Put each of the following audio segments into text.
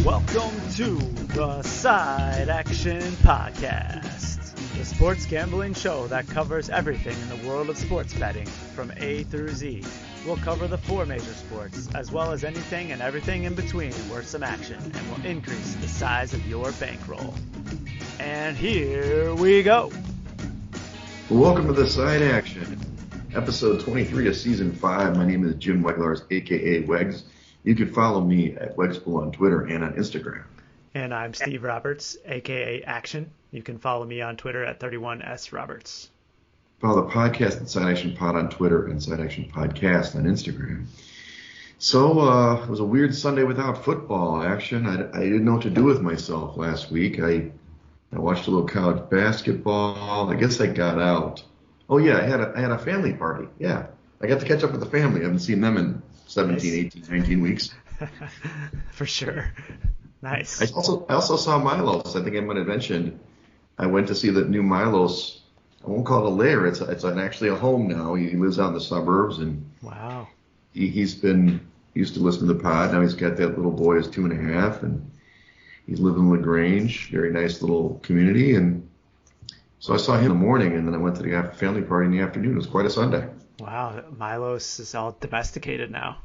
Welcome to the Side Action Podcast, the sports gambling show that covers everything in the world of sports betting from A through Z. We'll cover the four major sports, as well as anything and everything in between worth some action, and will increase the size of your bankroll. And here we go. Welcome to the Side Action, episode 23 of season 5. My name is Jim Weglars, aka Wegs. You can follow me at Wegspool on Twitter and on Instagram. And I'm Steve Roberts, aka Action. You can follow me on Twitter at 31sroberts. Follow the podcast at Side Action Pod on Twitter and Side Action Podcast on Instagram. So it was a weird Sunday without football action. I didn't know what to do with myself last week. I watched a little college basketball. I guess I got out. Oh yeah, I had a family party. Yeah, I got to catch up with the family. I haven't seen them in 17, 18, 19 weeks. For sure. Nice. I also saw Milos. I think I might have mentioned I went to see the new Milos. I won't call it a lair. It's actually a home now. He lives out in the suburbs, and wow. He used to listen to the pod. Now he's got that little boy who's 2.5, and he's living in LaGrange, very nice little community. And so I saw him in the morning, and then I went to the family party in the afternoon. It was quite a Sunday. Wow, Milos is all domesticated now.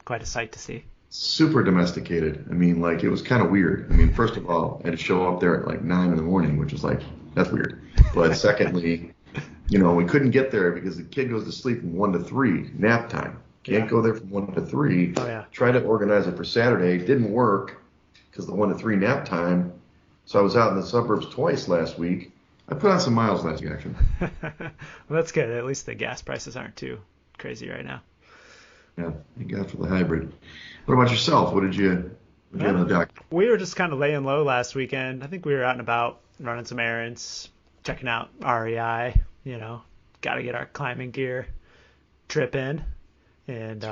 Quite a sight to see. Super domesticated. I mean, like, it was kind of weird. I mean, first of all, I had to show up there at like 9 in the morning, which is like, that's weird. But secondly, we couldn't get there because the kid goes to sleep from 1 to 3, nap time. Can't go there from 1 to 3. Oh, yeah. Tried to organize it for Saturday. Didn't work because the 1 to 3 nap time. So I was out in the suburbs twice last week. I put on some miles last week, actually. Well, that's good. At least the gas prices aren't too crazy right now. Yeah, thank God for the hybrid. What about yourself? What did you have on the dock? We were just kind of laying low last weekend. I think we were out and about, running some errands, checking out REI. Got to get our climbing gear trip in, and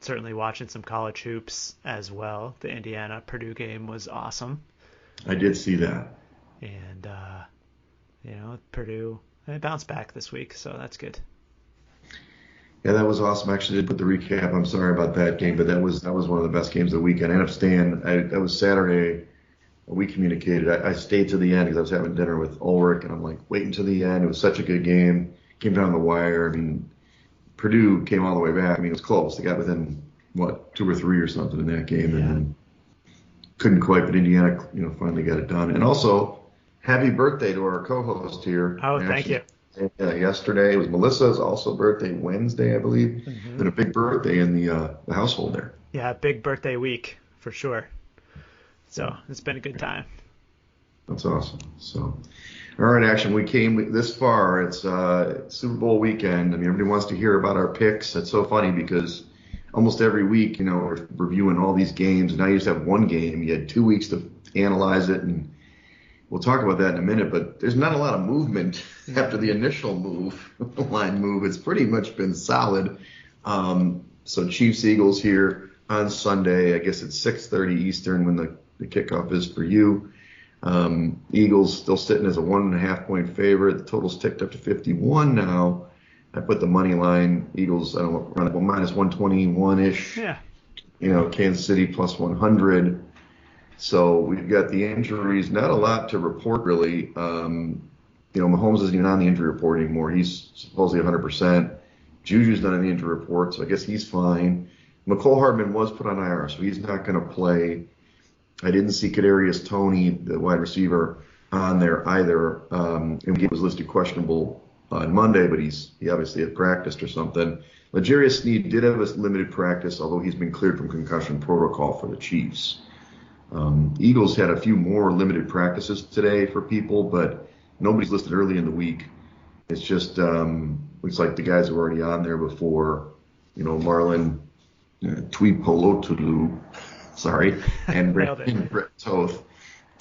certainly watching some college hoops as well. The Indiana-Purdue game was awesome. I did see that. And Purdue, they bounced back this week, so that's good. Yeah, that was awesome. Actually, I did put the recap. I'm sorry about that game, but that was one of the best games of the weekend. I ended up staying. That was Saturday. We communicated. I stayed to the end because I was having dinner with Ulrich, and I'm like, wait until the end. It was such a good game. Came down the wire. I mean, Purdue came all the way back. I mean, it was close. They got within, 2 or 3 or something in that game, and then couldn't quite. But Indiana, finally got it done. And also, happy birthday to our co-host here. Oh, thank you. Yesterday was Melissa's also birthday, Wednesday, I believe. Mm-hmm. Been a big birthday in the household there. Yeah, big birthday week for sure. So it's been a good time. That's awesome. So, all right, Action. We came this far. It's Super Bowl weekend. I mean, everybody wants to hear about our picks. It's so funny because almost every week, we're reviewing all these games. And now you just have one game. You had 2 weeks to analyze it, and we'll talk about that in a minute, but there's not a lot of movement after the initial line move. It's pretty much been solid. So Chiefs-Eagles here on Sunday. I guess it's 6:30 Eastern when the kickoff is for you. Eagles still sitting as a 1.5-point favorite. The total's ticked up to 51 now. I put the money line, Eagles, minus 121-ish. Yeah. Kansas City plus 100. So we've got the injuries, not a lot to report really. Mahomes isn't even on the injury report anymore. He's supposedly 100%. Juju's not on the injury report, so I guess he's fine. McCole Hardman was put on IR, so he's not going to play. I didn't see Kadarius Toney, the wide receiver, on there either. And he was listed questionable on Monday, but he obviously had practiced or something. L'Jarius Sneed did have a limited practice, although he's been cleared from concussion protocol for the Chiefs. Eagles had a few more limited practices today for people, but nobody's listed early in the week. It's just looks like the guys who were already on there before, Marlon Tuipolotulu, and Brett Toth.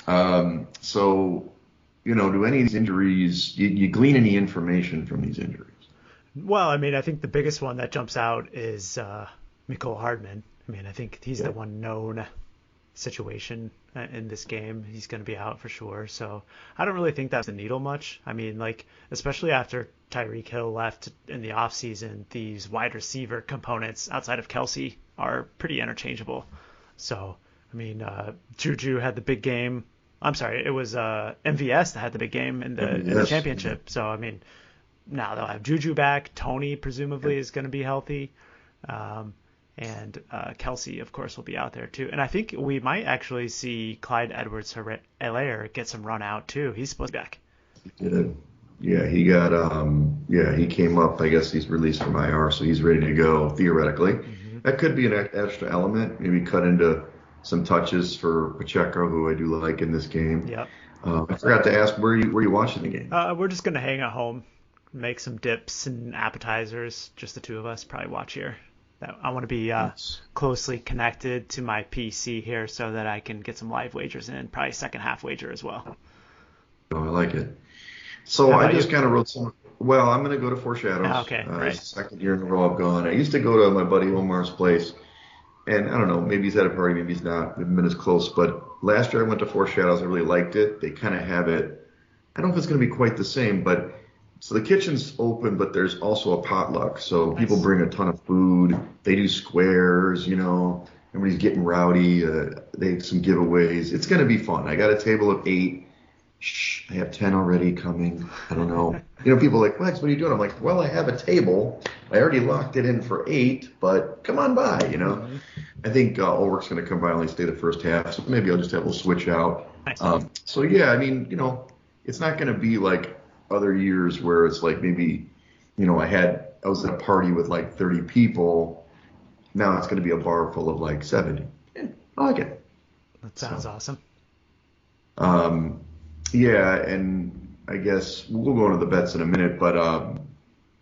Do any of these injuries, you glean any information from these injuries? Well, I mean, I think the biggest one that jumps out is McCole Hardman. I mean, I think he's the one known situation in this game. He's going to be out for sure. So I don't really think that's the needle much. I mean, especially after Tyreek Hill left in the offseason, these wide receiver components outside of Kelsey are pretty interchangeable. So I mean, Juju had the big game. I'm sorry, it was MVS that had the big game in the championship. So, I mean, now they'll have Juju back. Tony presumably is going to be healthy. And Kelsey, of course, will be out there too. And I think we might actually see Clyde Edwards-Helaire get some run out too. He's supposed to be back. He did. Yeah, he got he came up. I guess he's released from IR, so he's ready to go theoretically. Mm-hmm. That could be an extra element. Maybe cut into some touches for Pacheco, who I do like in this game. Yep. I forgot to ask, where you watching the game? We're just gonna hang at home, make some dips and appetizers. Just the two of us, probably watch here. I want to be closely connected to my PC here so that I can get some live wagers in, probably second half wager as well. Oh, I like it. So I just kind of wrote some. Well, I'm going to go to Four Shadows. Okay, right. It's the second year in a row I've gone. I used to go to my buddy Omar's place, and I don't know, maybe he's at a party, maybe he's not. We haven't been as close, but last year I went to Four Shadows. I really liked it. They kind of have it. I don't know if it's going to be quite the same, but so the kitchen's open, but there's also a potluck. So people bring a ton of food. They do squares, everybody's getting rowdy. They have some giveaways. It's going to be fun. I got a table of 8. Shh, I have 10 already coming. I don't know. People are like, Lex, what are you doing? I'm like, well, I have a table. I already locked it in for 8, but come on by, Mm-hmm. I think Ulrich's going to come by and only stay the first half, so maybe I'll just have a little switch out. Nice. So, yeah, I mean, it's not going to be like other years where it's like maybe, I was at a party with like 30 people. Now it's going to be a bar full of like 70. Yeah, I like it. That sounds awesome. Yeah, and I guess we'll go into the bets in a minute, but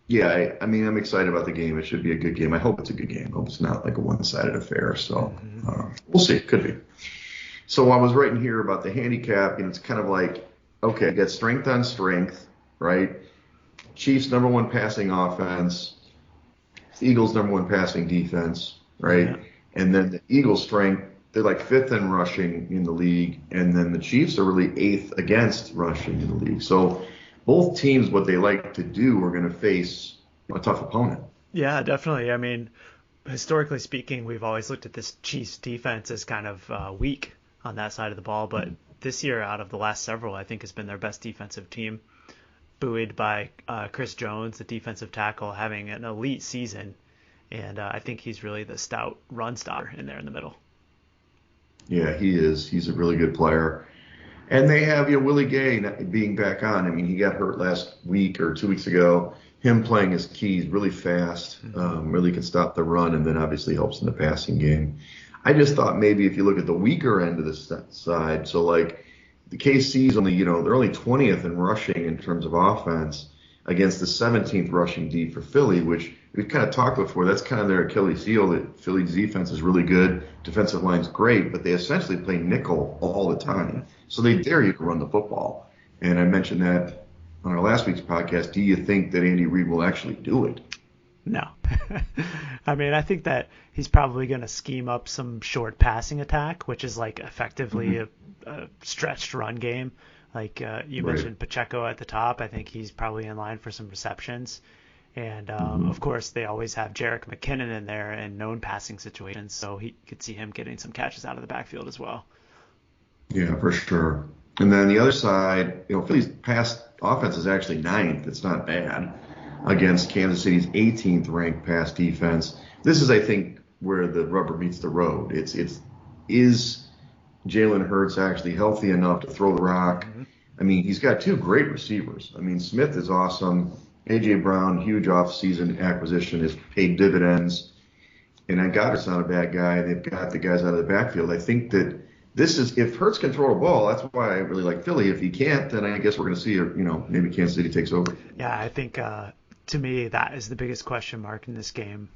yeah, I mean, I'm excited about the game. It should be a good game. I hope it's a good game. I hope it's not like a one-sided affair. So we'll see. Could be. So I was writing here about the handicap, and it's kind of like, okay, you got strength on strength, right? Chiefs number 1 passing offense, Eagles number 1 passing defense, right? Yeah. And then the Eagles' strength, they're like 5th in rushing in the league, and then the Chiefs are really 8th against rushing in the league. So both teams, what they like to do, are going to face a tough opponent. Yeah, definitely. I mean, historically speaking, we've always looked at this Chiefs defense as kind of weak on that side of the ball, but this year, out of the last several, I think has been their best defensive team, buoyed by Chris Jones, the defensive tackle, having an elite season, and I think he's really the stout run stopper in there in the middle. Yeah, he is. He's a really good player. And they have, Willie Gay being back on. I mean, he got hurt last week or 2 weeks ago. Him playing his keys really fast, really can stop the run, and then obviously helps in the passing game. I just thought maybe if you look at the weaker end of the side, so like the KC's only, they're only 20th in rushing in terms of offense against the 17th rushing D for Philly, which we've kind of talked before. That's kind of their Achilles heel. That Philly's defense is really good. Defensive line's great, but they essentially play nickel all the time. So they dare you to run the football. And I mentioned that on our last week's podcast. Do you think that Andy Reid will actually do it? No. I mean, I think that he's probably going to scheme up some short passing attack, which is like effectively a stretched run game. Like you mentioned Pacheco at the top. I think he's probably in line for some receptions. And, of course, they always have Jerick McKinnon in there in known passing situations, so he could see him getting some catches out of the backfield as well. Yeah, for sure. And then the other side, Philly's pass offense is actually 9th. It's not bad against Kansas City's 18th ranked pass defense. This is, I think, where the rubber meets the road. Is Jalen Hurts actually healthy enough to throw the rock? Mm-hmm. I mean, he's got 2 great receivers. I mean, Smith is awesome. A.J. Brown, huge offseason acquisition, has paid dividends. And Goddard's not a bad guy. They've got the guys out of the backfield. I think that this is, if Hurts can throw a ball, that's why I really like Philly. If he can't, then I guess we're going to see, maybe Kansas City takes over. Yeah, I think to me that is the biggest question mark in this game.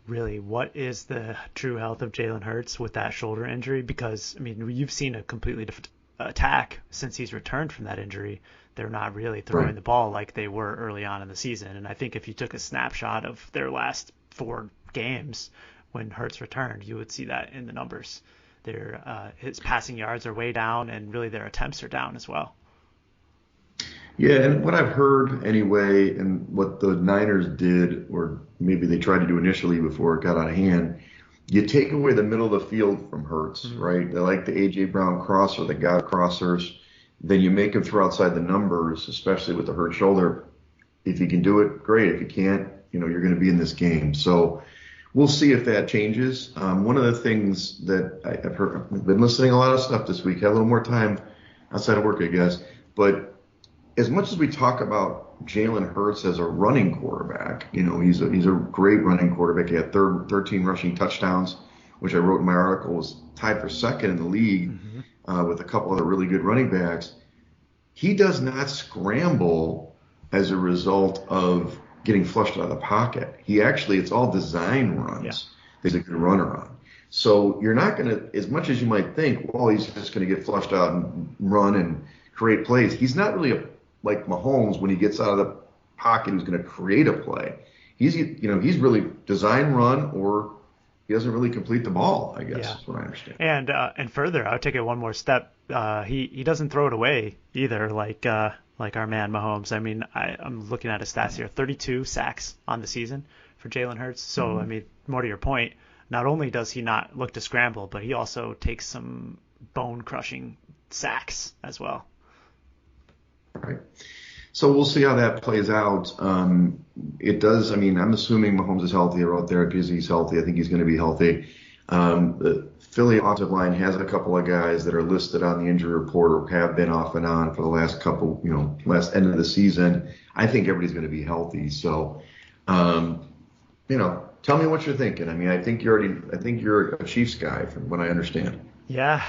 Really, what is the true health of Jalen Hurts with that shoulder injury? Because, I mean, you've seen a completely different attack since he's returned from that injury. They're not really throwing the ball like they were early on in the season. And I think if you took a snapshot of their last 4 games when Hurts returned, you would see that in the numbers. His passing yards are way down, and really their attempts are down as well. Yeah, and what I've heard anyway, and what the Niners did, or maybe they tried to do initially before it got out of hand, you take away the middle of the field from Hurts, right? They like the A.J. Brown crosser, the God crossers. Then you make him throw outside the numbers, especially with the hurt shoulder. If you can do it, great. If you can't, you're going to be in this game. So we'll see if that changes. One of the things that I've been listening to a lot of stuff this week. Had a little more time outside of work, I guess. But as much as we talk about Jalen Hurts as a running quarterback, he's a great running quarterback. He had 13 rushing touchdowns, which I wrote in my article was tied for second in the league with a couple other really good running backs. He does not scramble as a result of getting flushed out of the pocket. It's all design runs that he's a good runner on. So you're not going to, as much as you might think, well, he's just going to get flushed out and run and create plays. He's not really like Mahomes when he gets out of the pocket who's going to create a play. He's really design run, or he doesn't really complete the ball, I guess is what I understand. And further, I would take it one more step. He doesn't throw it away either, like our man Mahomes. I mean, I'm looking at his stats here: 32 sacks on the season for Jalen Hurts. So I mean, more to your point, not only does he not look to scramble, but he also takes some bone-crushing sacks as well. Right. So we'll see how that plays out. It does. I mean, I'm assuming Mahomes is healthy. I wrote there because he's healthy. I think he's going to be healthy. The Philly offensive line has a couple of guys that are listed on the injury report or have been off and on for the last couple, last end of the season. I think everybody's going to be healthy. So, tell me what you're thinking. I mean, I think you're a Chiefs guy from what I understand. Yeah.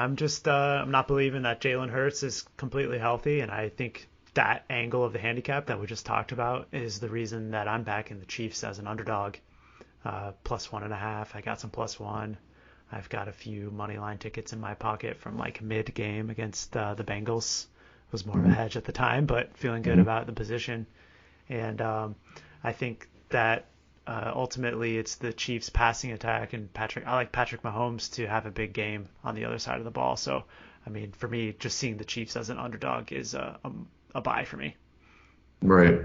I'm just I'm not believing that Jalen Hurts is completely healthy, and I think that angle of the handicap that we just talked about is the reason that I'm backing the Chiefs as an underdog, +1.5. I got some +1. I've got a few money line tickets in my pocket from like mid-game against the Bengals. It was more of a hedge at the time, but feeling good about the position. And I think that ultimately it's the Chiefs passing attack, and I like Patrick Mahomes to have a big game on the other side of the ball. So, I mean, for me, just seeing the Chiefs as an underdog is a buy for me. Right.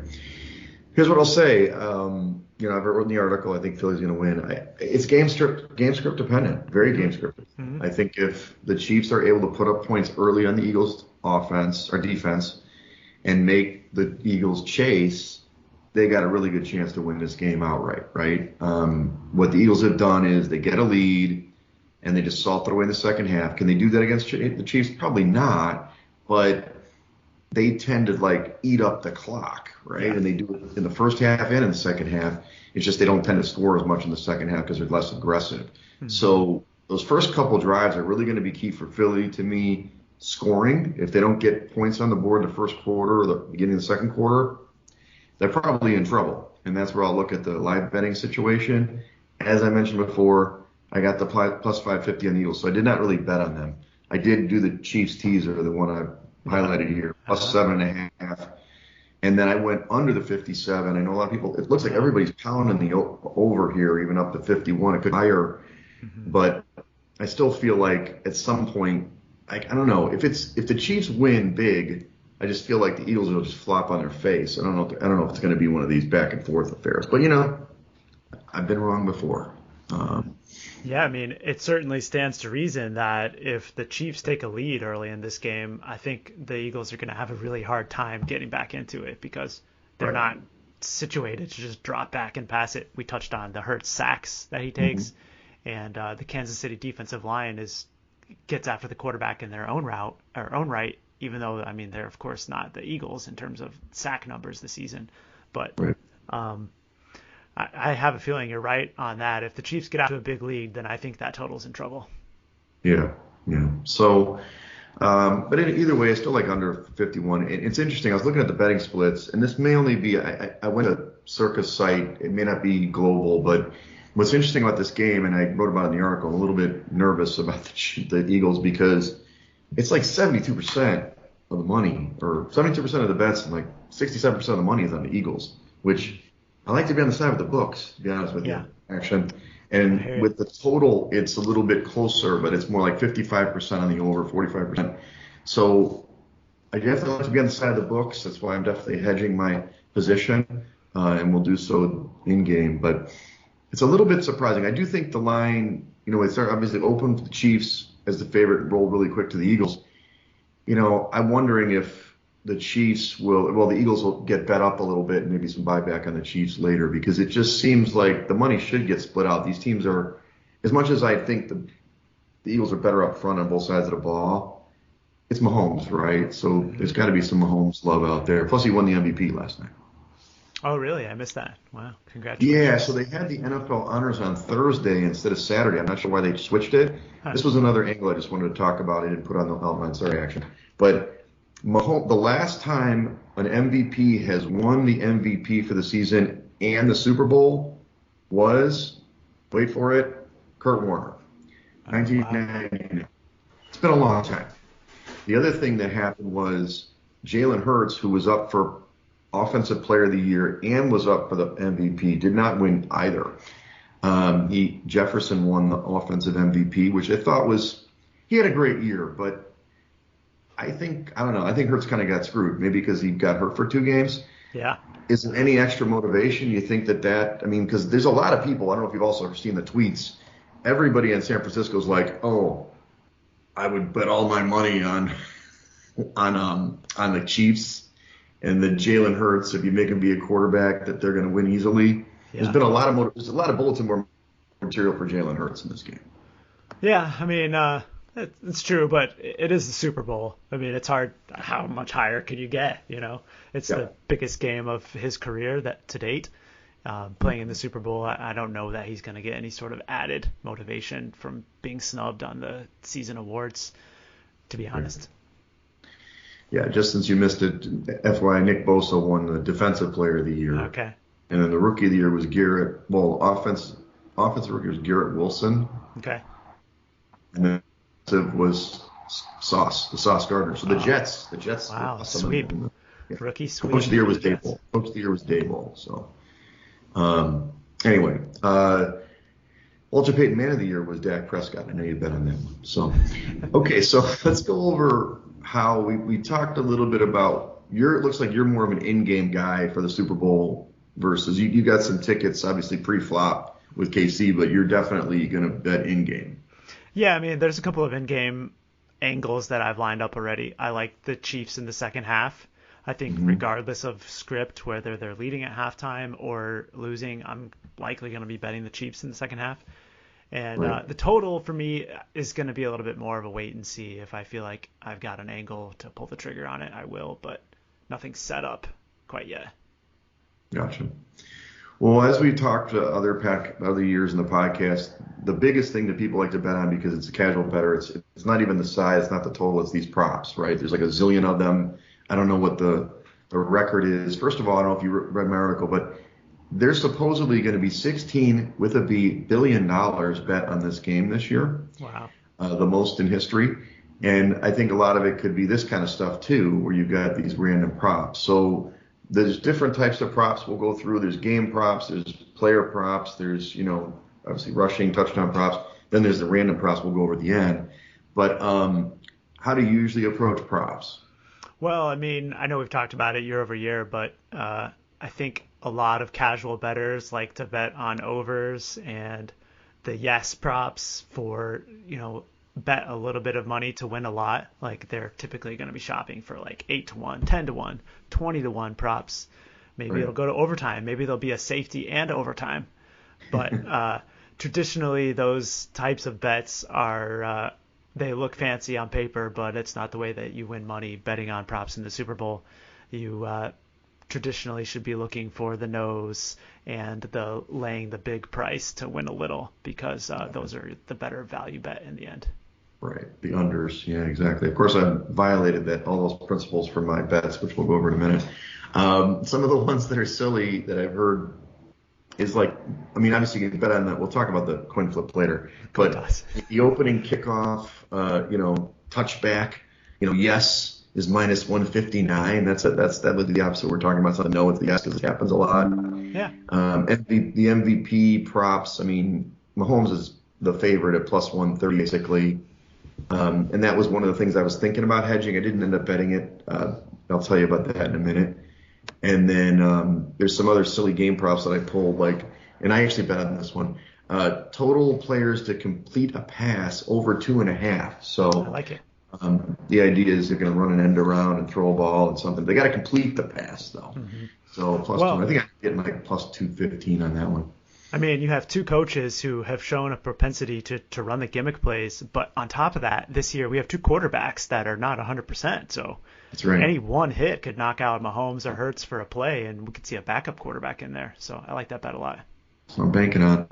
Here's what I'll say. I've written the article. I think Philly's going to win. It's game script dependent, very game script. I think if the Chiefs are able to put up points early on the Eagles' offense or defense and make the Eagles chase, they got a really good chance to win this game outright, right? What the Eagles have done is they get a lead and they just salt it away in the second half. Can they do that against the Chiefs? Probably not, but they tend to eat up the clock, right? Yeah. And they do it in the first half and in the second half. It's just they don't tend to score as much in the second half because they're less aggressive. So those first couple drives are really going to be key for Philly, to me, scoring. If they don't get points on the board in the first quarter or the beginning of the second quarter, they're probably in trouble. And that's where I'll look at the live betting situation. As I mentioned before, I got the +550 on the Eagles, so I did not really bet on them. I did do the Chiefs teaser, the one I highlighted here, +7.5. And then I went under the 57. I know a lot of people, it looks like everybody's pounding the over here, even up to 51. It could be higher. But I still feel like at some point, I don't know, if the Chiefs win big, I just feel like the Eagles will just flop on their face. I don't know if it's going to be one of these back and forth affairs. But, I've been wrong before. Yeah, I mean, it certainly stands to reason that if the Chiefs take a lead early in this game, I think the Eagles are going to have a really hard time getting back into it because they're not situated to just drop back and pass it. We touched on the Hurts sacks that he takes, and the Kansas City defensive line gets after the quarterback in their own right, even though, I mean, they're, of course, not the Eagles in terms of sack numbers this season. But I have a feeling you're right on that. If the Chiefs get out to a big lead, then I think that total's in trouble. Yeah. So, but either way, I still like under 51. It's interesting. I was looking at the betting splits, and this may only be, I went to Circus site. It may not be global, but what's interesting about this game, and I wrote about it in the article, I'm a little bit nervous about the Eagles because it's like 72% of the money, or 72% of the bets, and like 67% of the money is on the Eagles, which I like to be on the side of the books, to be honest with you, actually. And with the total, it's a little bit closer, but it's more like 55% on the over, 45%. So I definitely like to be on the side of the books. That's why I'm definitely hedging my position, and we'll do so in game. But it's a little bit surprising. I do think the line, it's obviously open for the Chiefs as the favorite and rolled really quick to the Eagles. I'm wondering if the Chiefs the Eagles will get bet up a little bit and maybe some buyback on the Chiefs later, because it just seems like the money should get split out. These teams are, as much as I think the Eagles are better up front on both sides of the ball, it's Mahomes, right? So there's got to be some Mahomes love out there. Plus, he won the MVP last night. Oh, really? I missed that. Wow. Congratulations. Yeah, so they had the NFL honors on Thursday instead of Saturday. I'm not sure why they switched it. Huh. This was another angle I just wanted to talk about. I didn't put on the outline. Sorry, action. But Mahomes, the last time an MVP has won the MVP for the season and the Super Bowl was, wait for it, Kurt Warner. 1999. It's been a long time. The other thing that happened was Jalen Hurts, who was up for Offensive Player of the Year and was up for the MVP, did not win either. Jefferson won the Offensive MVP, which I thought he had a great year, but I think Hurts kind of got screwed, maybe because he got hurt for 2 games. Yeah. Is there any extra motivation? You think because there's a lot of people, I don't know if you've also seen the tweets, everybody in San Francisco is like, oh, I would bet all my money on the Chiefs and the Jalen Hurts, if you make him be a quarterback, that they're going to win easily. Yeah. There's been a lot of bulletin board material for Jalen Hurts in this game. Yeah, I mean, it's true, but it is the Super Bowl. I mean, it's hard. How much higher could you get? It's the biggest game of his career to date. Playing in the Super Bowl, I don't know that he's going to get any sort of added motivation from being snubbed on the season awards, to be honest. Yeah, just since you missed it, FYI, Nick Bosa won the Defensive Player of the Year. Okay. And then the Rookie of the Year was offensive rookie was Garrett Wilson. Okay. And then defensive was the Sauce Gardner. So the Jets. Wow, awesome. Sweep. Rookie sweep. Coach of the Year was Daboll. Coach of the Year was Daboll. So, anyway, Walter Payton Man of the Year was Dak Prescott. I know you bet on that one. So, okay, so let's go over how we talked a little bit about it looks like you're more of an in-game guy for the Super Bowl versus you got some tickets, obviously pre-flop with KC, but you're definitely going to bet in-game. Yeah, I mean, there's a couple of in-game angles that I've lined up already. I like the Chiefs in the second half. I think regardless of script, whether they're leading at halftime or losing, I'm likely going to be betting the Chiefs in the second half. And the total for me is going to be a little bit more of a wait and see. If I feel like I've got an angle to pull the trigger on it, I will, but nothing's set up quite yet. Gotcha. Well, as we talked to other years in the podcast, the biggest thing that people like to bet on, because it's a casual bettor, it's not even the size, it's not the total, it's these props, right? There's like a zillion of them. I don't know what the record is. First of all, I don't know if you read my article, but there's supposedly going to be $16 billion bet on this game this year. Wow. The most in history. And I think a lot of it could be this kind of stuff too, where you've got these random props. So there's different types of props we'll go through. There's game props, there's player props, there's, obviously rushing, touchdown props. Then there's the random props we'll go over at the end. But how do you usually approach props? Well, I mean, I know we've talked about it year over year, but I think a lot of casual bettors like to bet on overs and the yes props for, bet a little bit of money to win a lot. Like they're typically going to be shopping for like 8-1, 10-1, 20-1 props. Maybe it'll go to overtime. Maybe there'll be a safety and overtime. But traditionally, those types of bets are they look fancy on paper, but it's not the way that you win money betting on props in the Super Bowl. You traditionally should be looking for the nose and the laying the big price to win a little, because those are the better value bet in the end. Right, the unders. Yeah, exactly. Of course, I've violated all those principles for my bets, which we'll go over in a minute. Some of the ones that are silly that I've heard is obviously you can bet on that. We'll talk about the coin flip later. But the opening kickoff, touchback, yes is minus 159. That would be the opposite we're talking about. So no, it's the yes because it happens a lot. Yeah. And the MVP props. I mean, Mahomes is the favorite at plus 130 basically. And that was one of the things I was thinking about hedging. I didn't end up betting it. I'll tell you about that in a minute. And then there's some other silly game props that I pulled, like and I actually bet on this one. Total players to complete a pass over 2.5. So I like it. The idea is they're going to run an end around and throw a ball and something. They got to complete the pass though. Mm-hmm. So plus two. I think I'm getting like plus 215 on that one. I mean, you have two coaches who have shown a propensity to run the gimmick plays, but on top of that, this year we have two quarterbacks that are not 100%. So That's right. any one hit could knock out Mahomes or Hurts for a play, and we could see a backup quarterback in there. So I like that bet a lot. So I'm banking on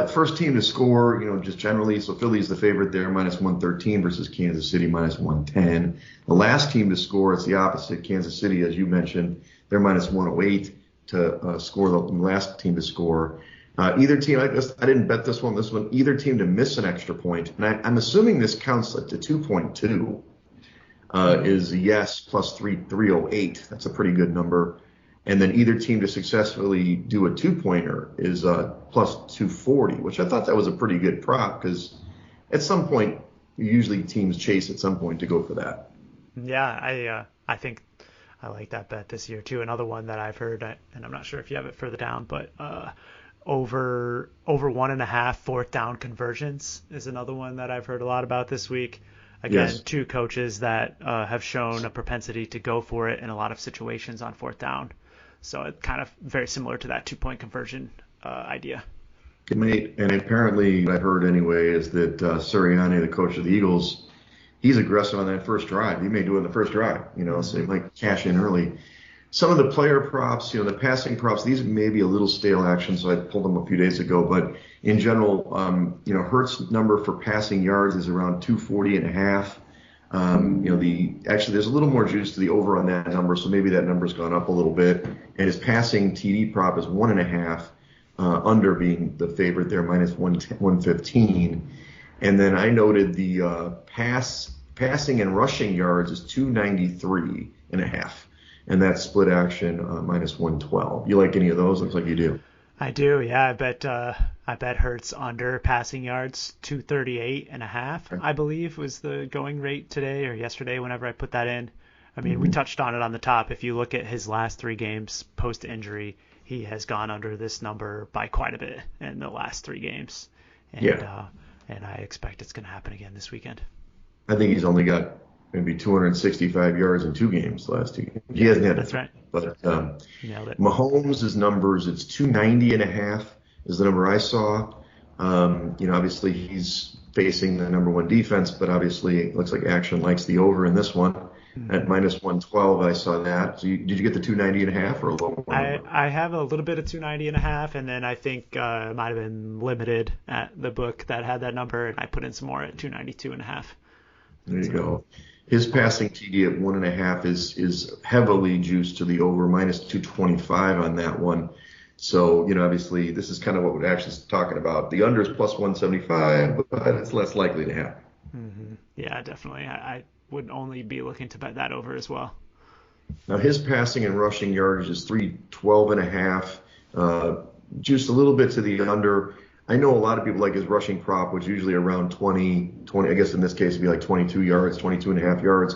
first team to score, just generally. So Philly's the favorite there, minus 113 versus Kansas City, minus 110. The last team to score, it's the opposite. Kansas City, as you mentioned, they're minus 108 to score the last team to score. Either team, I didn't bet this one, either team to miss an extra point. And I'm assuming this counts at the 2.2 is a yes, plus 308. That's a pretty good number. And then either team to successfully do a 2-pointer is plus 240, which I thought that was a pretty good prop because at some point, usually teams chase at some point to go for that. Yeah, I think I like that bet this year too. Another one that I've heard, and I'm not sure if you have it further down, but over 1.5 fourth down conversions is another one that I've heard a lot about this week. Again, Yes. Two coaches that have shown a propensity to go for it in a lot of situations on fourth down. So it's kind of very similar to that 2-point conversion idea. And apparently, what I heard anyway is that Sirianni, the coach of the Eagles, he's aggressive on that first drive. He may do it in the first drive, so he might cash in early. Some of the player props, the passing props, these may be a little stale action, so I pulled them a few days ago. But in general, Hurts' number for passing yards is around 240.5. Actually, there's a little more juice to the over on that number, so maybe that number's gone up a little bit. And his passing TD prop is 1.5, under being the favorite there, minus 115. And then I noted the passing and rushing yards is 293.5, and that's split action minus 112. You like any of those? Looks like you do. I do, yeah. I bet Hurts under passing yards, 238.5, I believe was the going rate today or yesterday whenever I put that in. I mean, we touched on it on the top. If you look at his last 3 games post-injury, he has gone under this number by quite a bit in the last 3 games. And I expect it's going to happen again this weekend. I think he's only got maybe 265 yards in 2 games the last 2 games. He hasn't had That's right. But Nailed it. Mahomes' numbers, it's 290.5 is the number I saw. Obviously he's facing the number 1 defense, but obviously it looks like Action likes the over in this one. At minus 112, I saw that. So did you get the 290.5 or a lower number? I have a little bit of 290.5, and then I think it might have been limited at the book that had that number, and I put in some more at 292.5. There you go. His passing TD at 1.5 is heavily juiced to the over, minus 225 on that one. So, obviously this is kind of what we're actually talking about. The under is plus 175, but it's less likely to happen. Mm-hmm. Yeah, definitely. I would only be looking to bet that over as well. Now his passing and rushing yardage is 312.5, juiced a little bit to the under. I know a lot of people like his rushing prop, which is usually around 20, I guess in this case it'd be like 22 yards, 22.5 yards.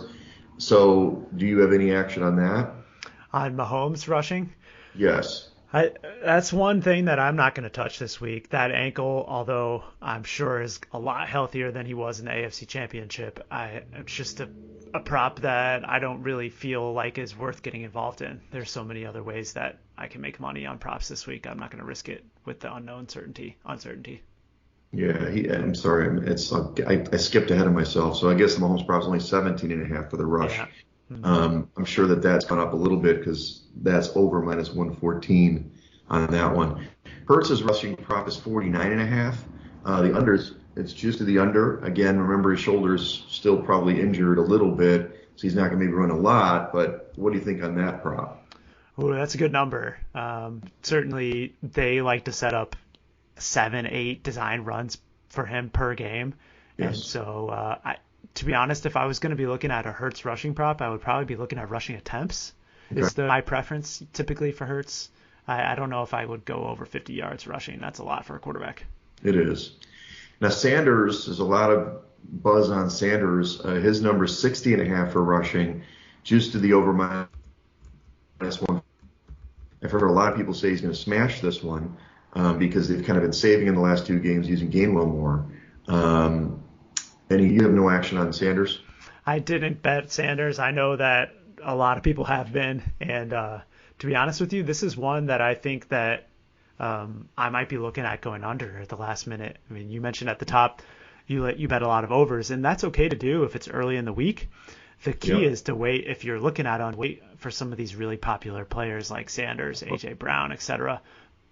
So do you have any action on that? On Mahomes rushing? Yes. That's one thing that I'm not going to touch this week. That ankle, although I'm sure is a lot healthier than he was in the AFC Championship, it's just a prop that I don't really feel like is worth getting involved in. There's so many other ways that I can make money on props this week. I'm not going to risk it with the uncertainty. Yeah, I'm sorry. I skipped ahead of myself. So I guess the Mahomes prop's only 17.5 for the rush. Yeah. Mm-hmm. I'm sure that's gone up a little bit because that's over minus 114 on that one. Hurts' rushing prop is 49.5. The unders, it's just to the under. Again, remember his shoulder's still probably injured a little bit, so he's not going to maybe run a lot. But what do you think on that prop? Oh, that's a good number. Certainly, they like to set up 7-8 design runs for him per game, Yes. And so to be honest, if I was going to be looking at a Hurts rushing prop, I would probably be looking at rushing attempts. Okay. Is my preference typically for Hurts. I don't know if I would go over 50 yards rushing. That's a lot for a quarterback. It is. Now Sanders, there's a lot of buzz on Sanders. His number is 60.5 for rushing, juiced to the over minus 1. I've heard a lot of people say he's going to smash this one. because they've kind of been saving in the last two games using Gainwell more. You have no action on Sanders? I didn't bet Sanders. I know that a lot of people have been, and to be honest with you, this is one that I think that I might be looking at going under at the last minute. I mean, you mentioned at the top you bet a lot of overs, and that's okay to do if it's early in the week. The key is to wait, if you're looking at wait for some of these really popular players like Sanders, A.J. Brown, etc.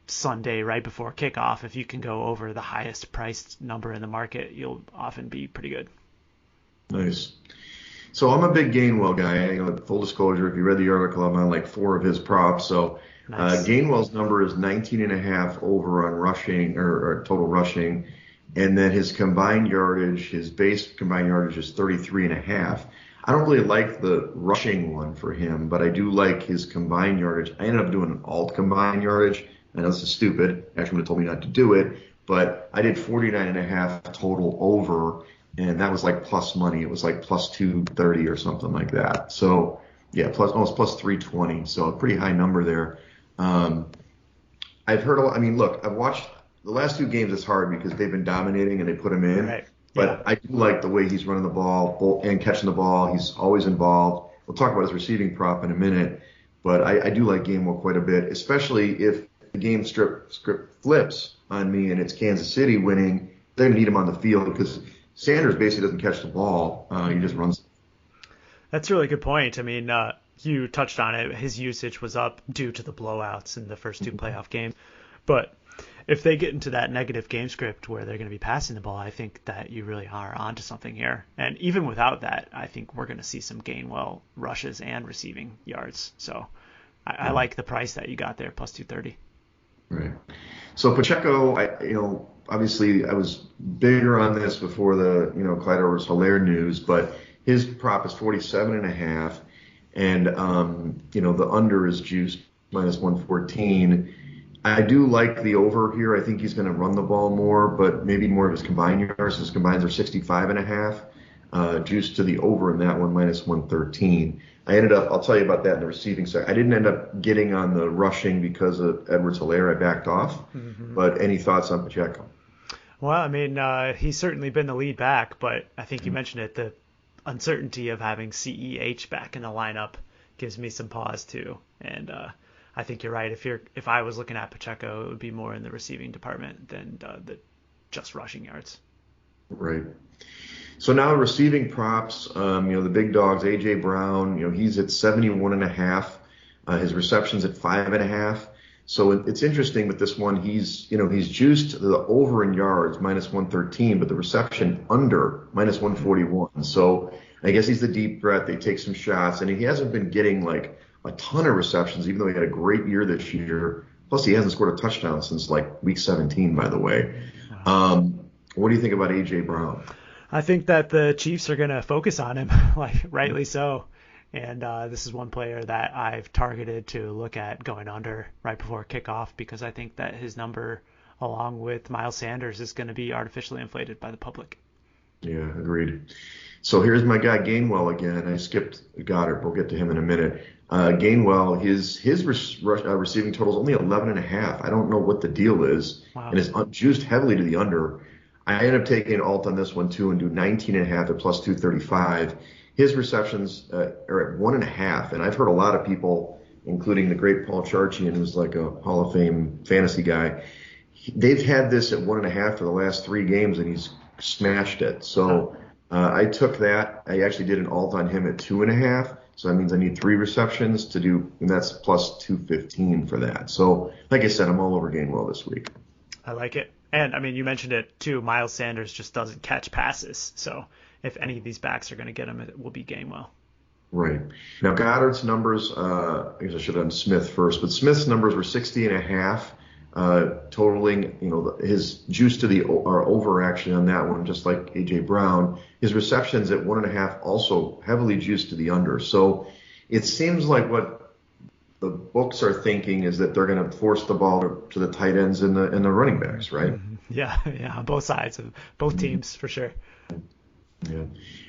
Sunday right before kickoff. If you can go over the highest priced number in the market, you'll often be pretty good. Nice. So I'm a big Gainwell guy. Full disclosure, if you read the article, I'm on like 4 of his props. So nice. Gainwell's number is 19.5 over on rushing or total rushing. And then his combined yardage, his base combined yardage is 33.5. I don't really like the rushing one for him, but I do like his combined yardage. I ended up doing an alt combined yardage. I know this is stupid. Actually would have told me not to do it, but I did 49.5 total over, and that was like plus money. It was like plus 230 or something like that. So yeah, almost plus 320. So a pretty high number there. I've heard a lot. I mean, look, I've watched the last 2 games. It's hard because they've been dominating and they put him in. Right. But I do like the way he's running the ball and catching the ball. He's always involved. We'll talk about his receiving prop in a minute, but I do like Gainwell quite a bit, especially if the game script flips on me and it's Kansas City winning. They're going to need him on the field because Sanders basically doesn't catch the ball. He just runs. That's a really good point. I mean, you touched on it. His usage was up due to the blowouts in the first 2 playoff games. But if they get into that negative game script where they're going to be passing the ball, I think that you really are onto something here. And even without that, I think we're going to see some Gainwell rushes and receiving yards. So I like the price that you got there, plus 230. Right. So Pacheco, obviously I was bigger on this before the, Clyde Edwards-Helaire news, but his prop is 47.5, and the under is juiced minus 114. I do like the over here. I think he's going to run the ball more, but maybe more of his combined yards. His combines are 65.5. Juiced to the over in that one, minus 113. I'll tell you about that in the receiving side. I didn't end up getting on the rushing because of Edwards-Helaire. I backed off. Mm-hmm. But any thoughts on Pacheco? Well, I mean, he's certainly been the lead back, but I think you mentioned it. The uncertainty of having CEH back in the lineup gives me some pause too. And I think you're right. If I was looking at Pacheco, it would be more in the receiving department than the just rushing yards. Right. So now receiving props, the big dogs, A.J. Brown, he's at 71.5. His receptions at 5.5. So it's interesting with this one. He's juiced the over in yards, minus 113, but the reception under, minus 141. So I guess he's the deep threat. They take some shots, and he hasn't been getting like a ton of receptions, even though he had a great year this year. Plus, he hasn't scored a touchdown since like week 17, by the way. What do you think about A.J. Brown? I think that the Chiefs are going to focus on him, like rightly so. And this is one player that I've targeted to look at going under right before kickoff because I think that his number, along with Miles Sanders, is going to be artificially inflated by the public. Yeah, agreed. So here's my guy Gainwell again. I skipped Goddard. We'll get to him in a minute. Gainwell, his receiving total is only 11.5. I don't know what the deal is. Wow. And it's juiced heavily to the under. I ended up taking an alt on this one too and do 19.5 at plus 235. His receptions are at 1.5, and I've heard a lot of people, including the great Paul Charchian, who's like a Hall of Fame fantasy guy, they've had this at 1.5 for the last 3 games, and he's smashed it. So I took that. I actually did an alt on him at 2.5, so that means I need 3 receptions to do, and that's plus 215 for that. So like I said, I'm all over Gainwell this week. I like it. And, I mean, you mentioned it, too. Miles Sanders just doesn't catch passes. So if any of these backs are going to get him, it will be Gainwell. Right. Now, Goddard's numbers, I guess I should have done Smith first, but Smith's numbers were 60.5, totaling, his juice to the over action on that one, just like A.J. Brown. His receptions at 1.5 also heavily juiced to the under. So it seems like what the books are thinking is that they're going to force the ball to the tight ends and the running backs, right? Yeah, on both sides of both teams for sure. Yeah,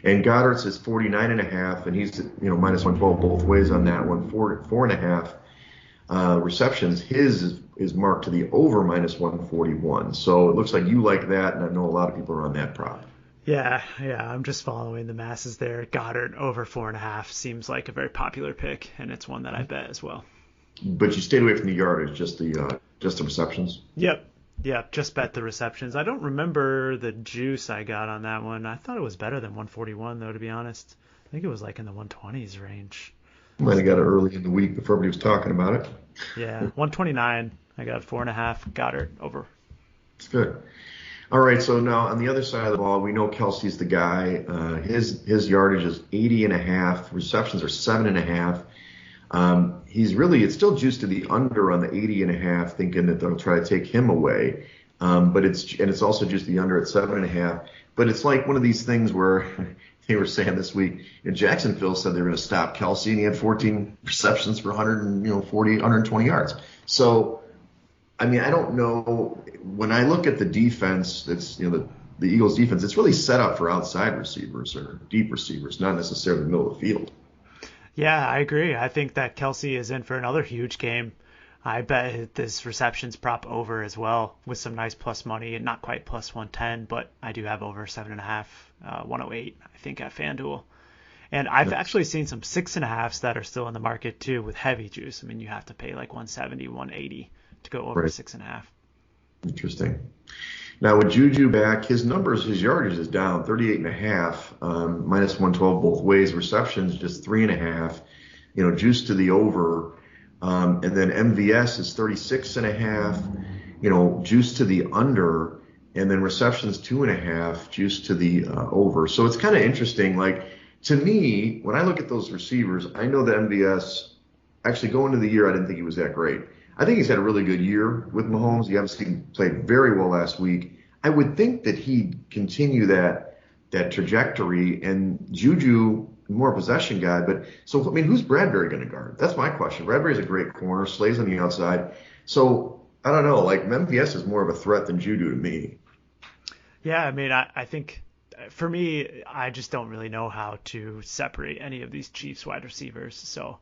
and Goddard's is 49.5, and he's minus 112 both ways on that one. 4.5 receptions. His is is marked to the over minus 141. So it looks like you like that, and I know a lot of people are on that prop. Yeah, I'm just following the masses there. Goddard over 4.5 seems like a very popular pick, and it's one that I bet as well. But you stayed away from the yardage, just the receptions. Yep, just bet the receptions. I don't remember the juice I got on that one. I thought it was better than 141, though, to be honest. I think it was like in the 120s range. Might have got it early in the week before everybody was talking about it. Yeah, 129. I got 4.5. Goddard over. It's good. All right, so now on the other side of the ball, we know Kelsey's the guy. His yardage is 80.5. Receptions are 7.5. It's still juiced to the under on the 80.5, thinking that they'll try to take him away. But it's also juiced the under at 7.5. But it's like one of these things where they were saying this week, Jacksonville said they were going to stop Kelsey, and he had 14 receptions for 120 yards. So, I mean, I don't know. When I look at the defense, the Eagles' defense, it's really set up for outside receivers or deep receivers, not necessarily the middle of the field. Yeah, I agree. I think that Kelsey is in for another huge game. I bet this receptions prop over as well with some nice plus money, and not quite plus 110, but I do have over 7.5, 108, I think, at FanDuel. And I've actually seen some 6.5s that are still in the market too with heavy juice. I mean, you have to pay like 170, 180 to go over 6.5. Interesting. Now with Juju back, his yardage is down 38.5, minus 112 both ways. Receptions just 3.5. Juice to the over, and then MVS is 36.5. Juice to the under, and then receptions 2.5. Juice to the over. So it's kind of interesting. Like to me, when I look at those receivers, I know that MVS actually going into the year, I didn't think he was that great. I think he's had a really good year with Mahomes. He obviously played very well last week. I would think that he'd continue that trajectory, and Juju, more possession guy. But so, I mean, who's Bradbury going to guard? That's my question. Bradbury's a great corner, Slay's on the outside. So I don't know. Like MVS is more of a threat than Juju to me. Yeah, I mean, I think for me, I just don't really know how to separate any of these Chiefs wide receivers. So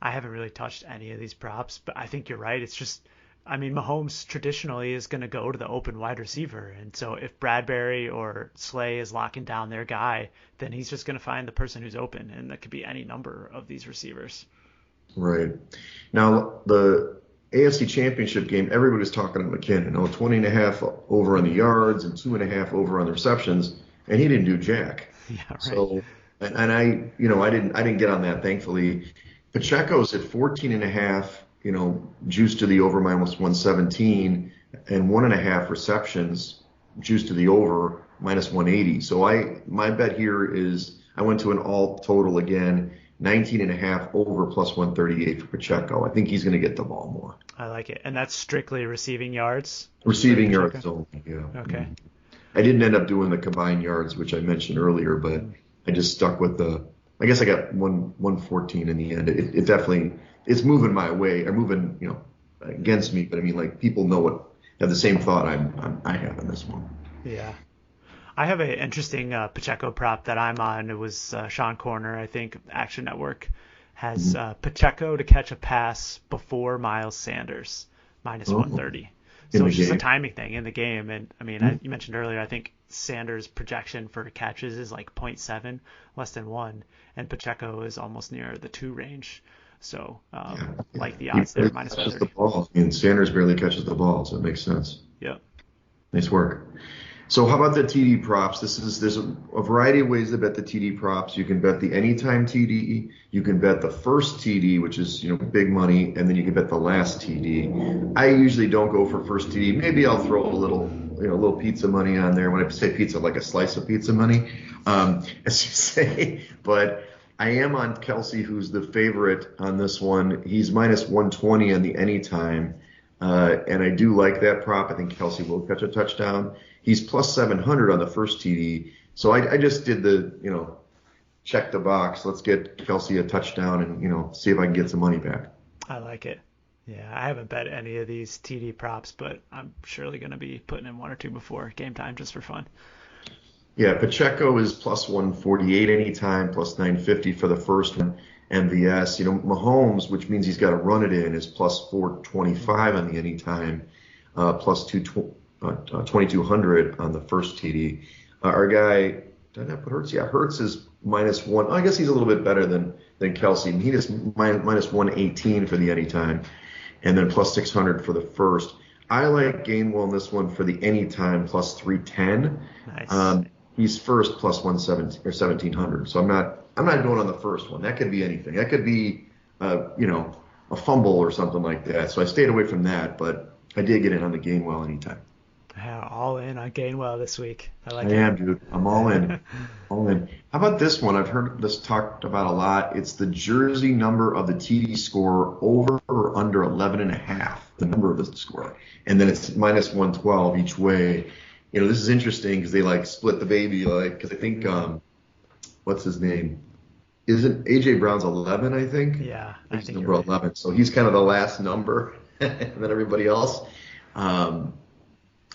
I haven't really touched any of these props, but I think you're right. It's just, I mean, Mahomes traditionally is going to go to the open wide receiver. And so if Bradbury or Slay is locking down their guy, then he's just going to find the person who's open. And that could be any number of these receivers. Right. Now, the AFC Championship game, everybody was talking to McKinnon. 20.5 over on the yards and 2.5 over on the receptions. And he didn't do jack. Yeah, right. So, and I didn't get on that, thankfully. Pacheco's at 14.5, juice to the over minus 117, and 1.5 receptions, juice to the over minus 180. So my bet here is I went to an all total again, 19.5 over plus 138 for Pacheco. I think he's going to get the ball more. I like it. And that's strictly receiving yards? Receiving yards only, yeah. Okay. I didn't end up doing the combined yards, which I mentioned earlier, but I just stuck with I guess I got 114 in the end. It definitely, it's moving my way, or moving, against me. But I mean, like, people have the same thought I have in this one. Yeah. I have an interesting Pacheco prop that I'm on. It was Sean Corner, I think, Action Network, has Pacheco to catch a pass before Miles Sanders, minus 130. So it's just a timing thing in the game. And I mean, you mentioned earlier, I think Sanders' projection for catches is like 0.7, less than 1. And Pacheco is almost near the 2 range. So like the odds there, minus 130. The ball. I mean, Sanders barely catches the ball, so it makes sense. Yeah. Nice work. So how about the TD props? There's a variety of ways to bet the TD props. You can bet the anytime TD. You can bet the first TD, which is big money, and then you can bet the last TD. I usually don't go for first TD. Maybe I'll throw a little pizza money on there. When I say pizza, like a slice of pizza money, as you say. But I am on Kelsey, who's the favorite on this one. He's minus 120 on the anytime, and I do like that prop. I think Kelsey will catch a touchdown. He's plus 700 on the first TD. So I just did the, check the box. Let's get Kelsey a touchdown and, see if I can get some money back. I like it. Yeah, I haven't bet any of these TD props, but I'm surely going to be putting in 1 or 2 before game time just for fun. Yeah, Pacheco is plus 148 anytime, plus 950 for the first one. MVS. Mahomes, which means he's got to run it in, is plus 425 on the anytime, plus 2,200 on the first TD. Our guy, did I put Hurts? Yeah, Hurts is minus one. I guess he's a little bit better than Kelsey. He is minus 118 for the anytime, and then plus 600 for the first. I like Gainwell in this one for the anytime plus 310. Nice. He's first plus 11700. So I'm not going on the first one. That could be anything. That could be a fumble or something like that. So I stayed away from that, but I did get in on the Gainwell anytime. Yeah, all in on Gainwell this week. I am, dude. I'm all in. All in. How about this one? I've heard this talked about a lot. It's the jersey number of the TD score over or under 11.5, the number of the score. And then it's minus 112 each way. This is interesting because they split the baby, because I think, what's his name? Isn't A.J. Brown's 11, I think? Yeah. He's number 11. So he's kind of the last number and then everybody else.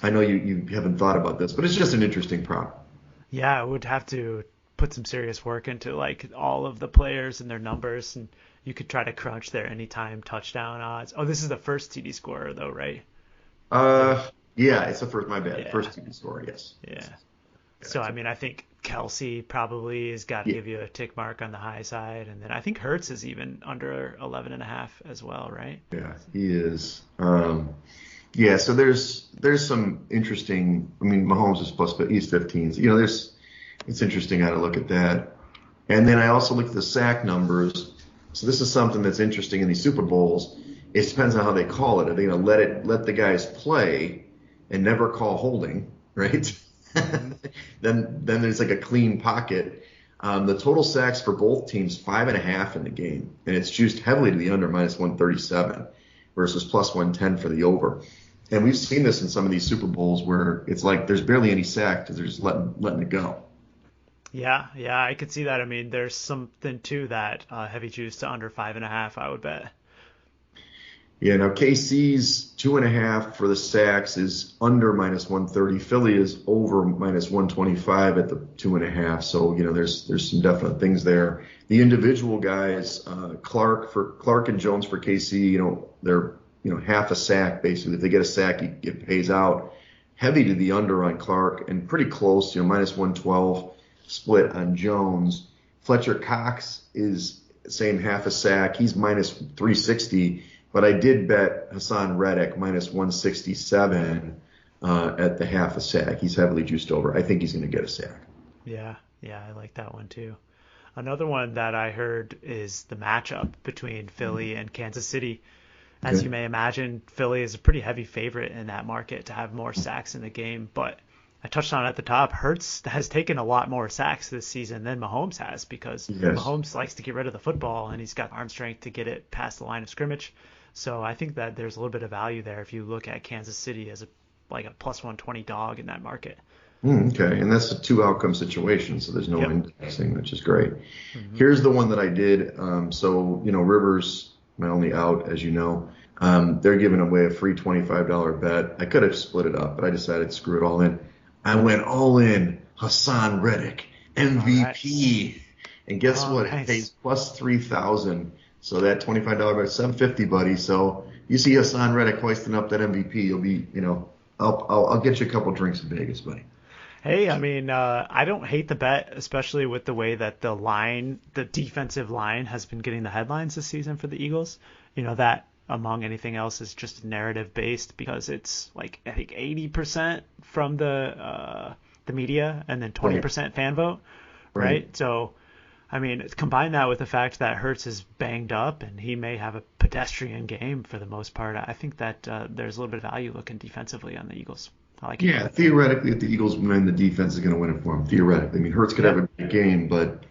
I know you haven't thought about this, but it's just an interesting prop. Yeah, I would have to put some serious work into all of the players and their numbers, and you could try to crunch their anytime touchdown odds. Oh, this is the first TD scorer though, right? Yeah, it's the first. My bad. Yeah. First TD scorer, yes. Yeah. So I think Kelsey probably has got to give you a tick mark on the high side, and then I think Hurts is even under 11.5 as well, right? Yeah, he is. Yeah, so there's some interesting. Mahomes is plus, but he's 15. So, it's interesting how to look at that. And then I also look at the sack numbers. So this is something that's interesting in these Super Bowls. It depends on how they call it. Are they going to let the guys play and never call holding, right? then there's a clean pocket. The total sacks for both teams 5.5 in the game, and it's juiced heavily to the under minus 137 versus plus 110 for the over. And we've seen this in some of these Super Bowls where it's there's barely any sack because they're just letting it go. Yeah, I could see that. There's something to that heavy juice to under 5.5, I would bet. Yeah, now KC's 2.5 for the sacks is under minus 130. Philly is over minus 125 at the 2.5. So, there's some definite things there. The individual guys, Clark and Jones for KC, they're half a sack basically. If they get a sack, it pays out. Heavy to the under on Clark and pretty close, minus 112 split on Jones. Fletcher Cox is saying half a sack. He's minus 360, but I did bet Hassan Reddick minus 167 at the half a sack. He's heavily juiced over. I think he's going to get a sack. Yeah, I like that one too. Another one that I heard is the matchup between Philly and Kansas City. As you may imagine, Philly is a pretty heavy favorite in that market to have more sacks in the game. But I touched on it at the top, Hurts has taken a lot more sacks this season than Mahomes has because Mahomes likes to get rid of the football and he's got arm strength to get it past the line of scrimmage. So I think that there's a little bit of value there if you look at Kansas City as a plus 120 dog in that market. Okay, and that's a two-outcome situation, so there's no indexing, which is great. Mm-hmm. Here's the one that I did. Rivers, my only out, as you know. They're giving away a free $25 bet. I could have split it up, but I decided to screw it all in. I went all in Hassan Reddick, MVP. Right. And guess what? Nice. It pays plus 3,000. So that $25 bet, $750, buddy. So you see Hassan Reddick hoisting up that MVP, you'll be, I'll get you a couple drinks in Vegas, buddy. Hey, I don't hate the bet, especially with the way that the defensive line has been getting the headlines this season for the Eagles. That among anything else is just narrative based because it's I think 80% from the media and then 20% fan vote, right? So, combine that with the fact that Hurts is banged up and he may have a pedestrian game for the most part. I think that there's a little bit of value looking defensively on the Eagles. I like it. Yeah, theoretically, if the Eagles win, the defense is going to win it for them. Theoretically, Hurts could have a big game, but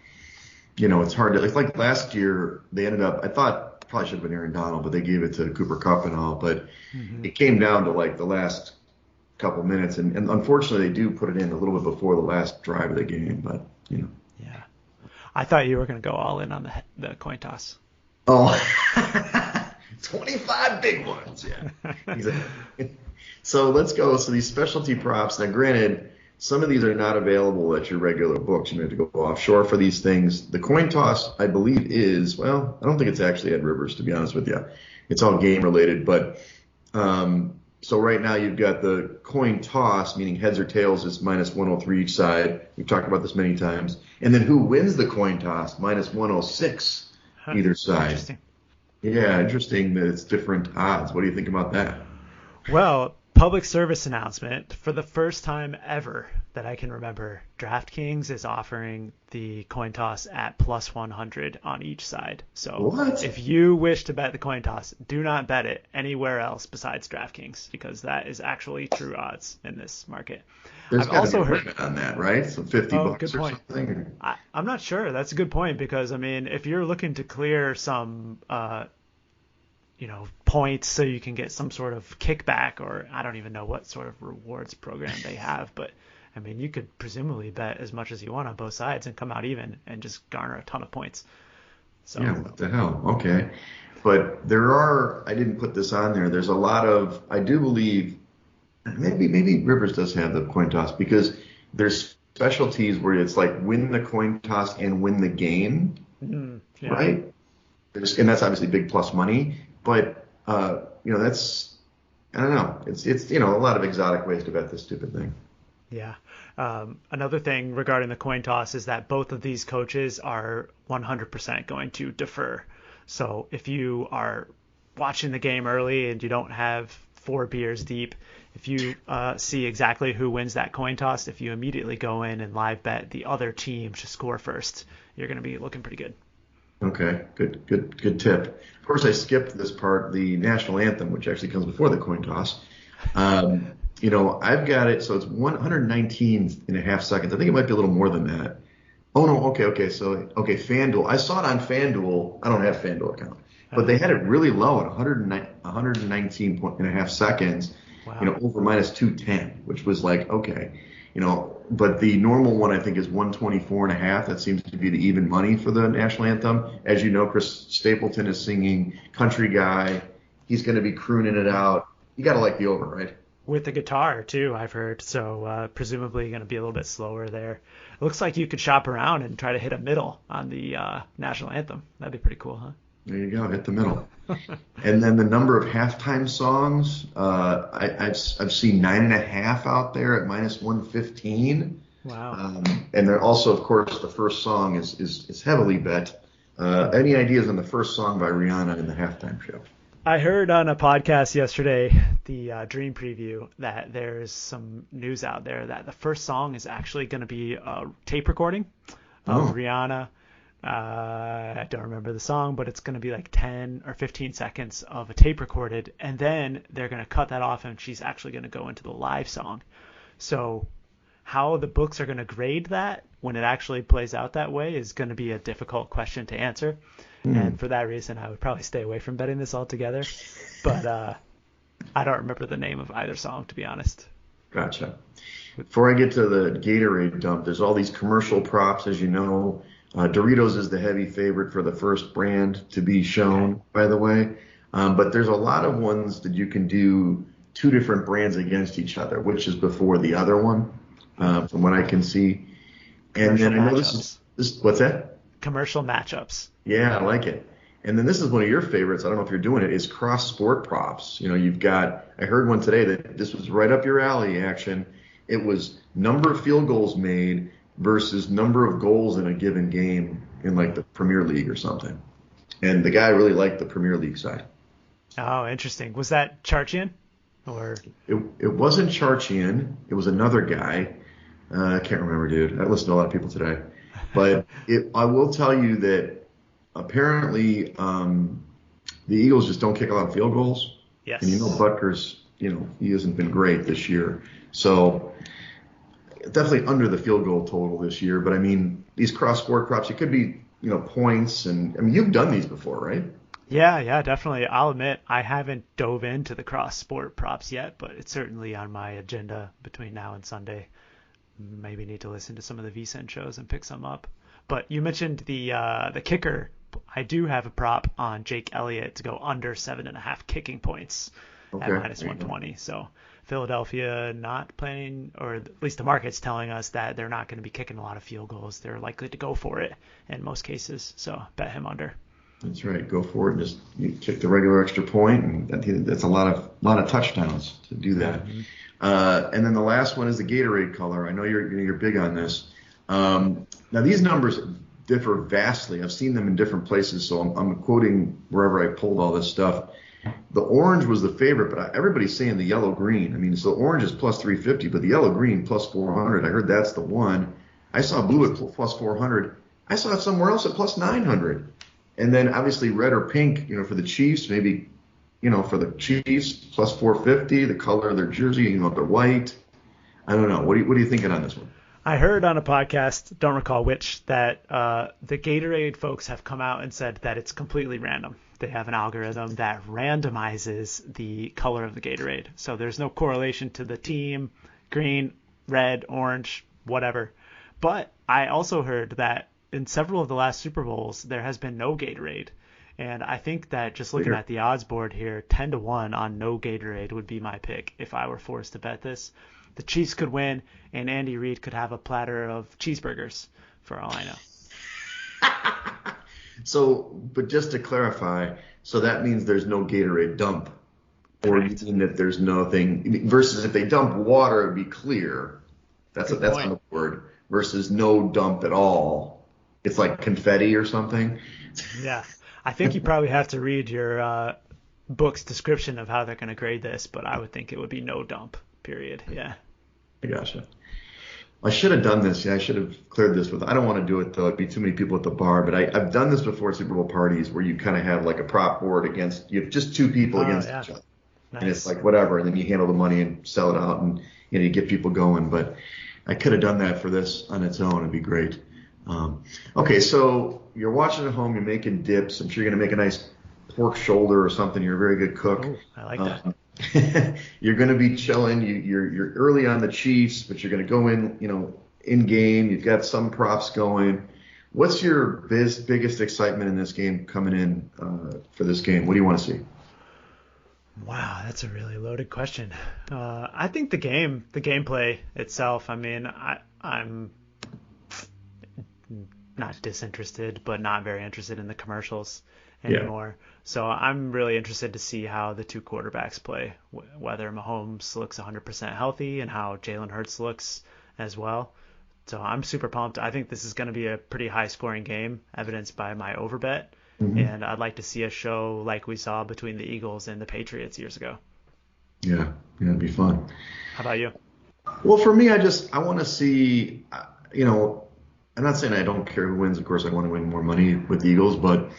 it's hard to like last year. They ended up. I thought probably should have been Aaron Donald, but they gave it to Cooper Kupp and all. But it came down to the last couple minutes, and unfortunately, they do put it in a little bit before the last drive of the game. But Yeah, I thought you were going to go all in on the coin toss. Oh, 25 big ones. Yeah. Exactly. So let's go. So these specialty props. Now, granted, some of these are not available at your regular books. You have to go offshore for these things. The coin toss, I believe, is, well, I don't think it's actually at Rivers, to be honest with you. It's all game related. But so right now you've got the coin toss, meaning heads or tails is -103 each side. We've talked about this many times. And then who wins the coin toss? -106 either side. Interesting. Yeah, interesting that it's different odds. What do you think about that? Well, public service announcement, for the first time ever that I can remember, DraftKings is offering the coin toss at +100 on each side. So What? if you wish to bet the coin toss, do not bet it anywhere else besides DraftKings, because that is actually true odds in this market. There's I've also got to be a heard limit on that, right? So 50 bucks good or point. something. I'm not sure. That's a good point, because I mean, if you're looking to clear some points so you can get some sort of kickback, or I don't even know what sort of rewards program they have, but I mean, you could presumably bet as much as you want on both sides and come out even and just garner a ton of points. So Yeah, what the hell? Okay. But there are, I didn't put this on there, there's a lot of, I do believe, maybe Rivers does have the coin toss, because there's specialties where it's like win the coin toss and win the game, yeah. right? And that's obviously big plus money, but that's, I don't know, it's a lot of exotic ways to bet this stupid thing. Yeah. Another thing regarding the coin toss is that both of these coaches are 100% going to defer. So if you are watching the game early and you don't have 4 beers deep, if you see exactly who wins that coin toss, if you immediately go in and live bet the other team to score first, you're going to be looking pretty good. Okay, good tip. Of course, I skipped this part, the national anthem, which actually comes before the coin toss. I've got it, so it's 119 and a half seconds. I think it might be a little more than that. Oh, no, okay, FanDuel. I saw it on FanDuel. I don't have FanDuel account, but they had it really low at 119 and a half seconds, Wow. Over -210, which was like, okay, but the normal one I think is 124 and a half. That seems to be the even money for the national anthem. As you know, Chris Stapleton is singing Country Guy. He's going to be crooning it out. You got to like the over, right? With the guitar too, I've heard. So presumably going to be a little bit slower there. It looks like you could shop around and try to hit a middle on the national anthem. That'd be pretty cool, huh? There you go, hit the middle. And then the number of halftime songs, I've seen 9.5 out there at -115. Wow. And then also, of course, the first song is heavily bet. Any ideas on the first song by Rihanna in the halftime show? I heard on a podcast yesterday, the Dream Preview, that there's some news out there that the first song is actually going to be a tape recording of Rihanna. I don't remember the song, but it's going to be like 10 or 15 seconds of a tape recorded, and then they're going to cut that off and she's actually going to go into the live song. So how the books are going to grade that when it actually plays out that way is going to be a difficult question to answer. And for that reason, I would probably stay away from betting this altogether. But I don't remember the name of either song, to be honest. Gotcha. Before I get to the Gatorade dump, there's all these commercial props, as you know. Doritos is the heavy favorite for the first brand to be shown, by the way. But there's a lot of ones that you can do 2 different brands against each other, which is before the other one, from what I can see. And then I know this what's that? Commercial matchups. Yeah, I like it. And then this is one of your favorites. I don't know if you're doing it. Is cross sport props. You've got. I heard one today that this was right up your alley. Action. It was number of field goals made versus number of goals in a given game in like the Premier League or something. And the guy really liked the Premier League side. Oh, interesting. Was that Charchian? Or it wasn't Charchian. It was another guy. I can't remember, dude. I listened to a lot of people today. But I will tell you that apparently the Eagles just don't kick a lot of field goals. Yes. And Butker's, he hasn't been great this year. So definitely under the field goal total this year. But, I mean, these cross-sport props, it could be, points. And, I mean, you've done these before, right? Yeah, definitely. I'll admit I haven't dove into the cross-sport props yet, but it's certainly on my agenda between now and Sunday. Maybe need to listen to some of the VSiN shows and pick some up. But you mentioned the kicker. I do have a prop on Jake Elliott to go under 7.5 kicking points at -120. So Philadelphia not planning, or at least the market's telling us that they're not going to be kicking a lot of field goals. They're likely to go for it in most cases. So bet him under. That's right. Go for it. Just you kick the regular extra point, and that's a lot of touchdowns to do that. Mm-hmm. And then the last one is the Gatorade color. I know you're big on this. Now these numbers differ vastly. I've seen them in different places, so I'm quoting wherever I pulled all this stuff. The orange was the favorite, but everybody's saying the yellow-green. I mean, so orange is plus 350, but the yellow-green plus 400. I heard that's the one. I saw blue at plus 400. I saw it somewhere else at plus 900. And then obviously red or pink, for the Chiefs, maybe, for the Chiefs plus 450, the color of their jersey, they're white. I don't know. What are you thinking on this one? I heard on a podcast, don't recall which, that the Gatorade folks have come out and said that it's completely random. They have an algorithm that randomizes the color of the Gatorade. So there's no correlation to the team, green, red, orange, whatever. But I also heard that in several of the last Super Bowls, there has been no Gatorade. And I think that just looking at the odds board here, 10-1 on no Gatorade would be my pick if I were forced to bet this. The Chiefs could win, and Andy Reid could have a platter of cheeseburgers, for all I know. So, but just to clarify, so that means there's no Gatorade dump, or you mean that there's nothing, versus if they dump water, it would be clear. That's on the word. Versus no dump at all. It's like confetti or something. Yeah. I think you probably have to read your book's description of how they're going to grade this, but I would think it would be no dump, period. Yeah. I gotcha. I should have done this. Yeah, I should have cleared this with. I don't want to do it though. It'd be too many people at the bar. But I've done this before at Super Bowl parties where you kind of have like a prop board against. You have just two people against each other, nice. And it's like whatever. And then you handle the money and sell it out, and you get people going. But I could have done that for this on its own. It'd be great. Okay, so you're watching at home. You're making dips. I'm sure you're gonna make a nice pork shoulder or something. You're a very good cook. Ooh, I like that. You're going to be chilling. You're early on the Chiefs, but you're going to go in game. You've got some props going. What's your biggest excitement in this game coming in for this game? What do you want to see? Wow, that's a really loaded question. I think the gameplay itself. I mean, I'm not disinterested, but not very interested in the commercials anymore. Yeah. So I'm really interested to see how the two quarterbacks play, whether Mahomes looks 100% healthy and how Jalen Hurts looks as well. So I'm super pumped. I think this is going to be a pretty high-scoring game, evidenced by my overbet. Mm-hmm. And I'd like to see a show like we saw between the Eagles and the Patriots years ago. Yeah, it'd be fun. How about you? Well, for me, I want to see, I'm not saying I don't care who wins. Of course, I want to win more money with the Eagles, but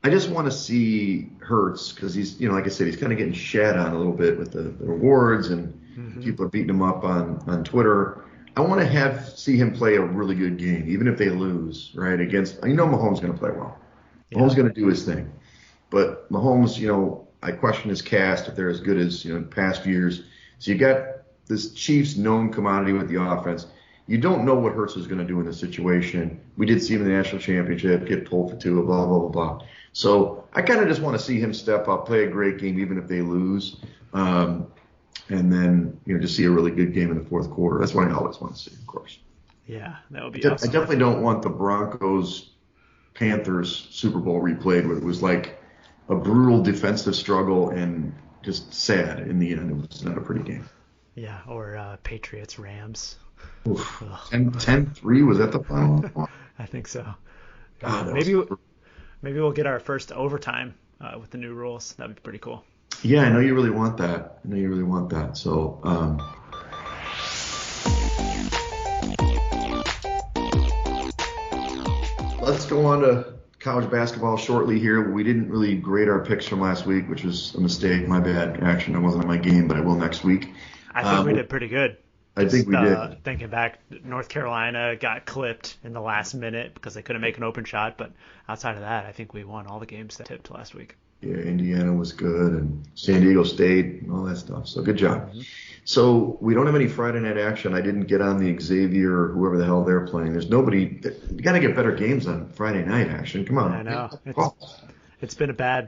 I just want to see Hurts because he's, like I said, he's kind of getting shat on a little bit with the awards and mm-hmm. people are beating him up on Twitter. I want to see him play a really good game, even if they lose, right? Against, Mahomes is going to play well. Yeah. Mahomes is going to do his thing. But Mahomes, I question his cast if they're as good as, in past years. So you got this Chiefs known commodity with the offense. You don't know what Hurts is going to do in this situation. We did see him in the national championship, get pulled for two, blah, blah, blah, blah. So I kind of just want to see him step up, play a great game, even if they lose. And then, just see a really good game in the fourth quarter. That's what I always want to see, of course. Yeah, that would be awesome. I definitely don't want the Broncos-Panthers Super Bowl replayed where it was like a brutal defensive struggle and just sad in the end. It was not a pretty game. Yeah, or Patriots-Rams. 10-3, was that the final one? I think so. Maybe we'll get our first overtime with the new rules. That'd be pretty cool. Yeah, I know you really want that. So, let's go on to college basketball shortly here. We didn't really grade our picks from last week, which was a mistake. My bad. Action. I wasn't at my game, but I will next week. I think we did pretty good. I think we did. Thinking back, North Carolina got clipped in the last minute because they couldn't make an open shot. But outside of that, I think we won all the games that tipped last week. Yeah, Indiana was good, and San Diego State, and all that stuff. So good job. Mm-hmm. So we don't have any Friday night action. I didn't get on the Xavier or whoever the hell they're playing. There's nobody. You got to get better games on Friday night action. Come on. I know. It's been a bad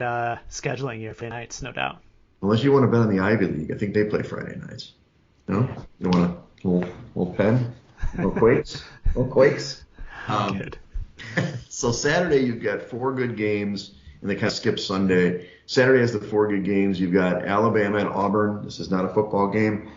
scheduling year for nights, no doubt. Unless you want to bet on the Ivy League. I think they play Friday nights. No? You don't want a little pen? Little Quakes? Little Quakes? Good. So Saturday you've got 4 good games, and they kind of skip Sunday. Saturday has the 4 good games. You've got Alabama and Auburn. This is not a football game.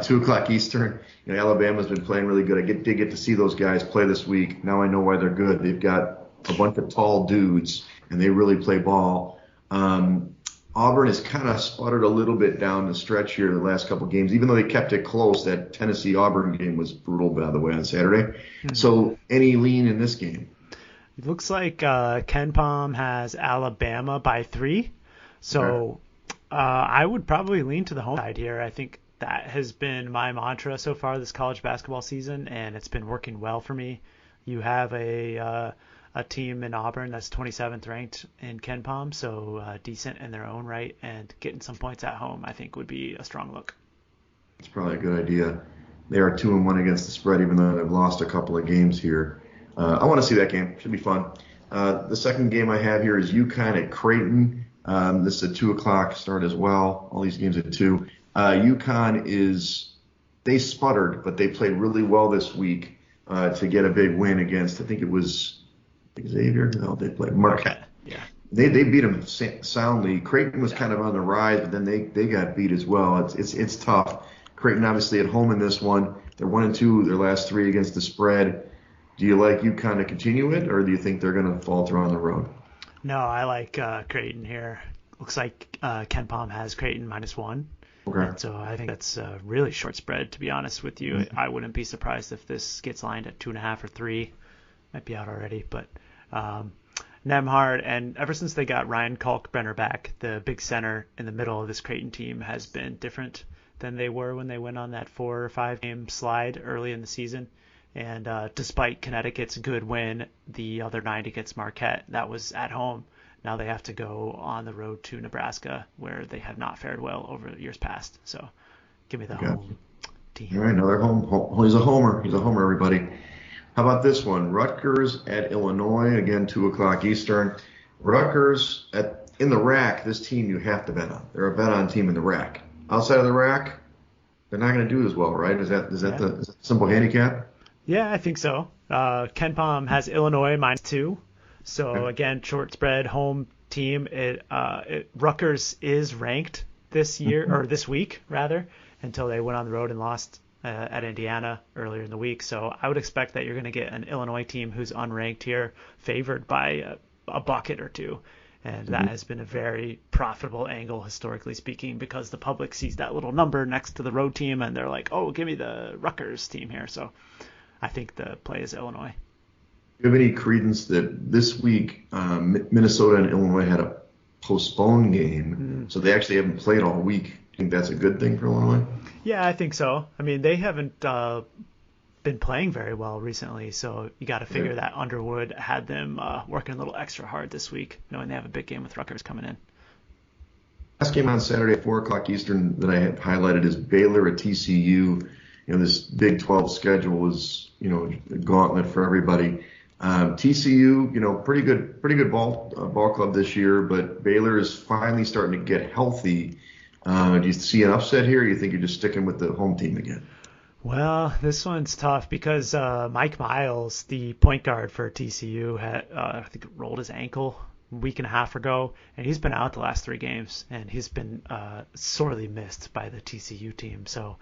2 o'clock Eastern. Alabama's been playing really good. I did get to see those guys play this week. Now I know why they're good. They've got a bunch of tall dudes, and they really play ball. Auburn has kind of sputtered a little bit down the stretch here the last couple games, even though they kept it close. That Tennessee-Auburn game was brutal, by the way, on Saturday. Mm-hmm. So any lean in this game? It looks like Ken Pom has Alabama by 3. So I would probably lean to the home side here. I think that has been my mantra so far this college basketball season, and it's been working well for me. You have a team in Auburn that's 27th ranked in Ken Pom, so decent in their own right, and getting some points at home I think would be a strong look. It's probably a good idea. They are 2-1 against the spread, even though they've lost a couple of games here. I want to see that game. Should be fun. The second game I have here is UConn at Creighton. This is a 2 o'clock start as well. All these games at 2. UConn they sputtered, but they played really well this week to get a big win against, I think it was Xavier. No, they played Marquette. Yeah. They beat them soundly. Creighton was kind of on the rise, but then they got beat as well. It's tough. Creighton obviously at home in this one. They're 1-2 their last 3 against the spread. Do you like UConn to continue it, or do you think they're going to falter on the road? No, I like Creighton here. Looks like Ken Pom has Creighton -1. Okay. And so I think that's a really short spread, to be honest with you. Mm-hmm. I wouldn't be surprised if this gets lined at 2.5 or 3. Might be out already, but Nemhard, and ever since they got Ryan Kalkbrenner back, the big center in the middle of this Creighton team has been different than they were when they went on that 4 or 5 game slide early in the season. And despite Connecticut's good win the other night against Marquette, that was at home. Now they have to go on the road to Nebraska, where they have not fared well over years past. So give me the home team. All right, another home. He's a homer. He's a homer, everybody. How about this one? Rutgers at Illinois, again, 2 o'clock Eastern. Rutgers in the rack, this team you have to bet on. They're a bet-on team in the rack. Outside of the rack, they're not going to do as well, right? Is that the simple handicap? Yeah, I think so. Ken Pom has Illinois -2. So, again, short spread, home team. Rutgers is ranked this year, or this week, rather, until they went on the road and lost at Indiana earlier in the week. So I would expect that you're going to get an Illinois team who's unranked here, favored by a bucket or 2. And that has been a very profitable angle, historically speaking, because the public sees that little number next to the road team, and they're like, oh, give me the Rutgers team here. So I think the play is Illinois. Do you have any credence that this week Minnesota and Illinois had a postponed game, so they actually haven't played all week? Do you think that's a good thing for Illinois? Yeah, I think so. I mean, they haven't been playing very well recently, so you got to figure that Underwood had them working a little extra hard this week, knowing they have a big game with Rutgers coming in. Last game on Saturday at 4 o'clock Eastern that I had highlighted is Baylor at TCU. This Big 12 schedule is, a gauntlet for everybody. TCU, pretty good ball club this year, but Baylor is finally starting to get healthy. Do you see an upset here, or do you think you're just sticking with the home team again? Well, this one's tough because Mike Miles, the point guard for TCU, had I think rolled his ankle a week and a half ago, and he's been out the last 3 games, and he's been sorely missed by the TCU team. So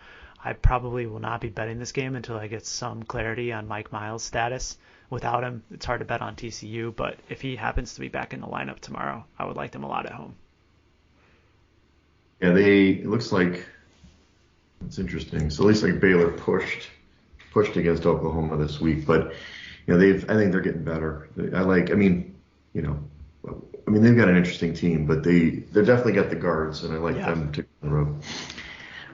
I probably will not be betting this game until I get some clarity on Mike Miles' status. Without him, it's hard to bet on TCU, but if he happens to be back in the lineup tomorrow, I would like them a lot at home. Yeah, it looks like it's interesting. So at least like Baylor pushed against Oklahoma this week, but I think they're getting better. They've got an interesting team, but they've definitely got the guards, and I like them to go on the road.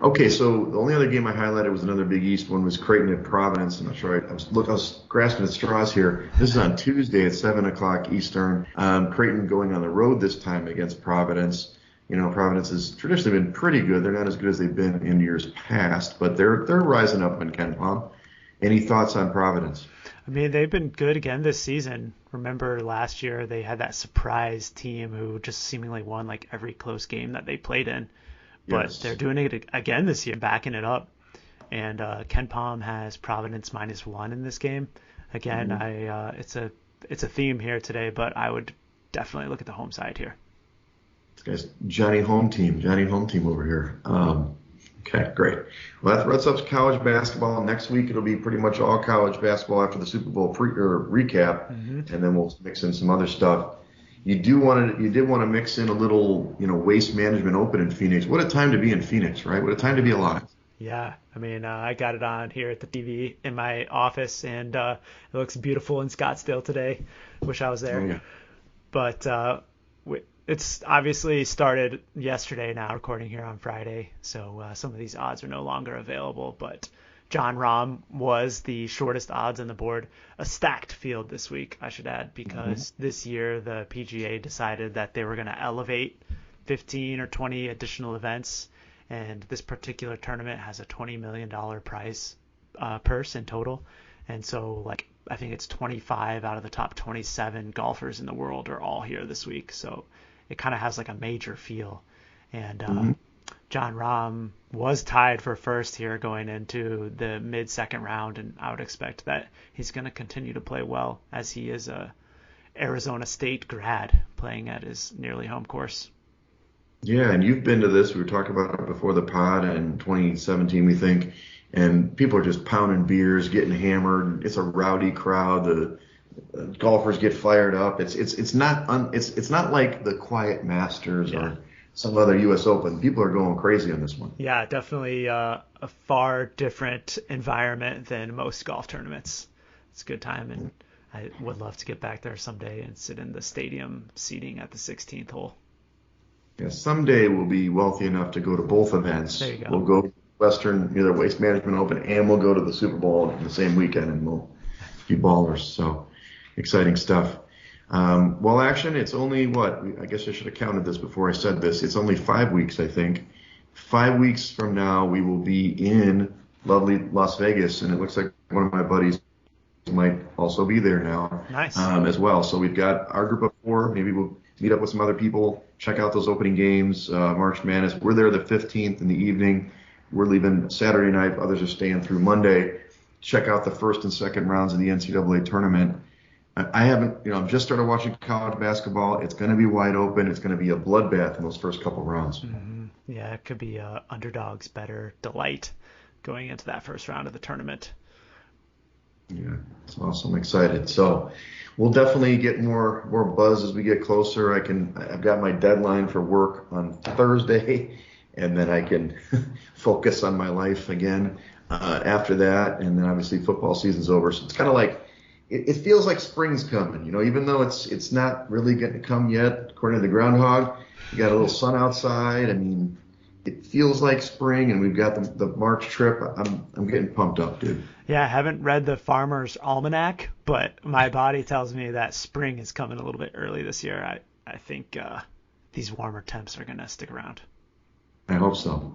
Okay, so the only other game I highlighted was another Big East one, was Creighton at Providence. I'm not sure. I was grasping at straws here. This is on Tuesday at 7 o'clock Eastern. Creighton going on the road this time against Providence. Providence has traditionally been pretty good. They're not as good as they've been in years past, but they're rising up in Ken Pom. Any thoughts on Providence? I mean, they've been good again this season. Remember last year they had that surprise team who just seemingly won like every close game that they played in. but Yes. they're doing it again this year, backing it up. And Ken Palm has Providence -1 in this game. Again, it's a theme here today, but I would definitely look at the home side here. This guy's Johnny Home Team over here. Okay, great. Well, that wraps up college basketball. Next week it'll be pretty much all college basketball after the Super Bowl recap, and then we'll mix in some other stuff. You did want to mix in a little, Waste Management Open in Phoenix. What a time to be in Phoenix, right? What a time to be alive. Yeah, I mean, I got it on here at the TV in my office, and it looks beautiful in Scottsdale today. Wish I was there. Oh, yeah. But it's obviously started yesterday now, recording here on Friday, so some of these odds are no longer available. But John Rahm was the shortest odds on the board. A stacked field this week, I should add, because this year the PGA decided that they were going to elevate 15 or 20 additional events. And this particular tournament has a $20 million prize purse in total. And so, I think it's 25 out of the top 27 golfers in the world are all here this week. So it kind of has a major feel. And John Rahm was tied for first here going into the mid-second round. And I would expect that he's going to continue to play well, as he is a Arizona State grad playing at his nearly home course. Yeah, and you've been to this. We were talking about it before the pod in 2017, we think, and people are just pounding beers, getting hammered. It's a rowdy crowd. The golfers get fired up. It's not like the Quiet Masters or some other U.S. Open. People are going crazy on this one. Yeah, definitely a far different environment than most golf tournaments. It's a good time, and I would love to get back there someday and sit in the stadium seating at the 16th hole. Yeah, someday we'll be wealthy enough to go to both events. There you go. We'll go to Western, either Waste Management Open, and we'll go to the Super Bowl in the same weekend, and we'll be ballers. So exciting stuff. Well, action, it's only I guess I should have counted this before I said this. It's only 5 weeks, I think. 5 weeks from now, we will be in lovely Las Vegas, and it looks like one of my buddies might also be there now. Nice. As well. So we've got our group of 4. Maybe we'll meet up with some other people, check out those opening games, March Madness. We're there the 15th in the evening. We're leaving Saturday night. Others are staying through Monday. Check out the first and second rounds of the NCAA tournament. I haven't, I've just started watching college basketball. It's going to be wide open. It's going to be a bloodbath in those first couple rounds. Mm-hmm. Yeah, it could be underdog's better delight going into that first round of the tournament. Yeah, it's awesome. I'm excited. So we'll definitely get more buzz as we get closer. I've got my deadline for work on Thursday, and then I can focus on my life again after that. And then obviously football season's over. So it's kind of like, it feels like spring's coming, even though it's not really going to come yet, according to the groundhog. You got a little sun outside. I mean, it feels like spring, and we've got the March trip. I'm getting pumped up, dude. Yeah, I haven't read the Farmer's Almanac, but my body tells me that spring is coming a little bit early this year. I think these warmer temps are going to stick around. I hope so.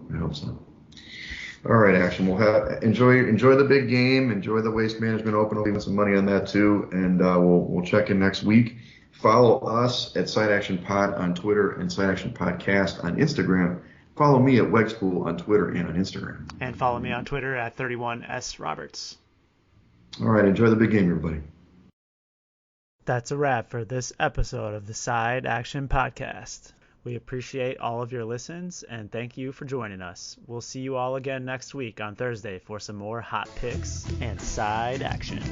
All right, Action. We'll enjoy the big game. Enjoy the Waste Management Open. We'll leave some money on that too, and we'll check in next week. Follow us at Side Action Pod on Twitter and Side Action Podcast on Instagram. Follow me at Wegspool on Twitter and on Instagram. And follow me on Twitter at 31sroberts. All right, enjoy the big game, everybody. That's a wrap for this episode of the Side Action Podcast. We appreciate all of your listens, and thank you for joining us. We'll see you all again next week on Thursday for some more hot picks and side action.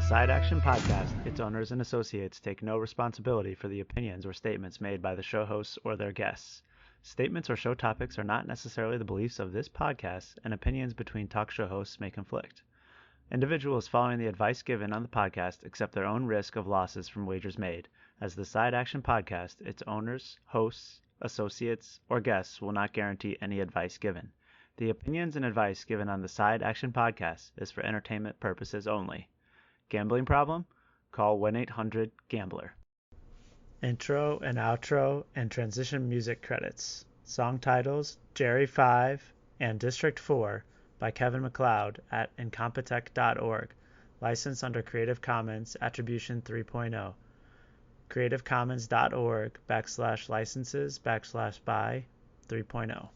Side Action Podcast, its owners and associates take no responsibility for the opinions or statements made by the show hosts or their guests. Statements or show topics are not necessarily the beliefs of this podcast, and opinions between talk show hosts may conflict. Individuals following the advice given on the podcast accept their own risk of losses from wagers made. As the Side Action Podcast, its owners, hosts, associates, or guests will not guarantee any advice given. The opinions and advice given on the Side Action Podcast is for entertainment purposes only. Gambling problem? Call 1-800-GAMBLER. Intro and outro and transition music credits. Song titles Jerry 5 and District 4 by Kevin MacLeod at incompetech.org. Licensed under Creative Commons Attribution 3.0. creativecommons.org/licenses/by 3.0.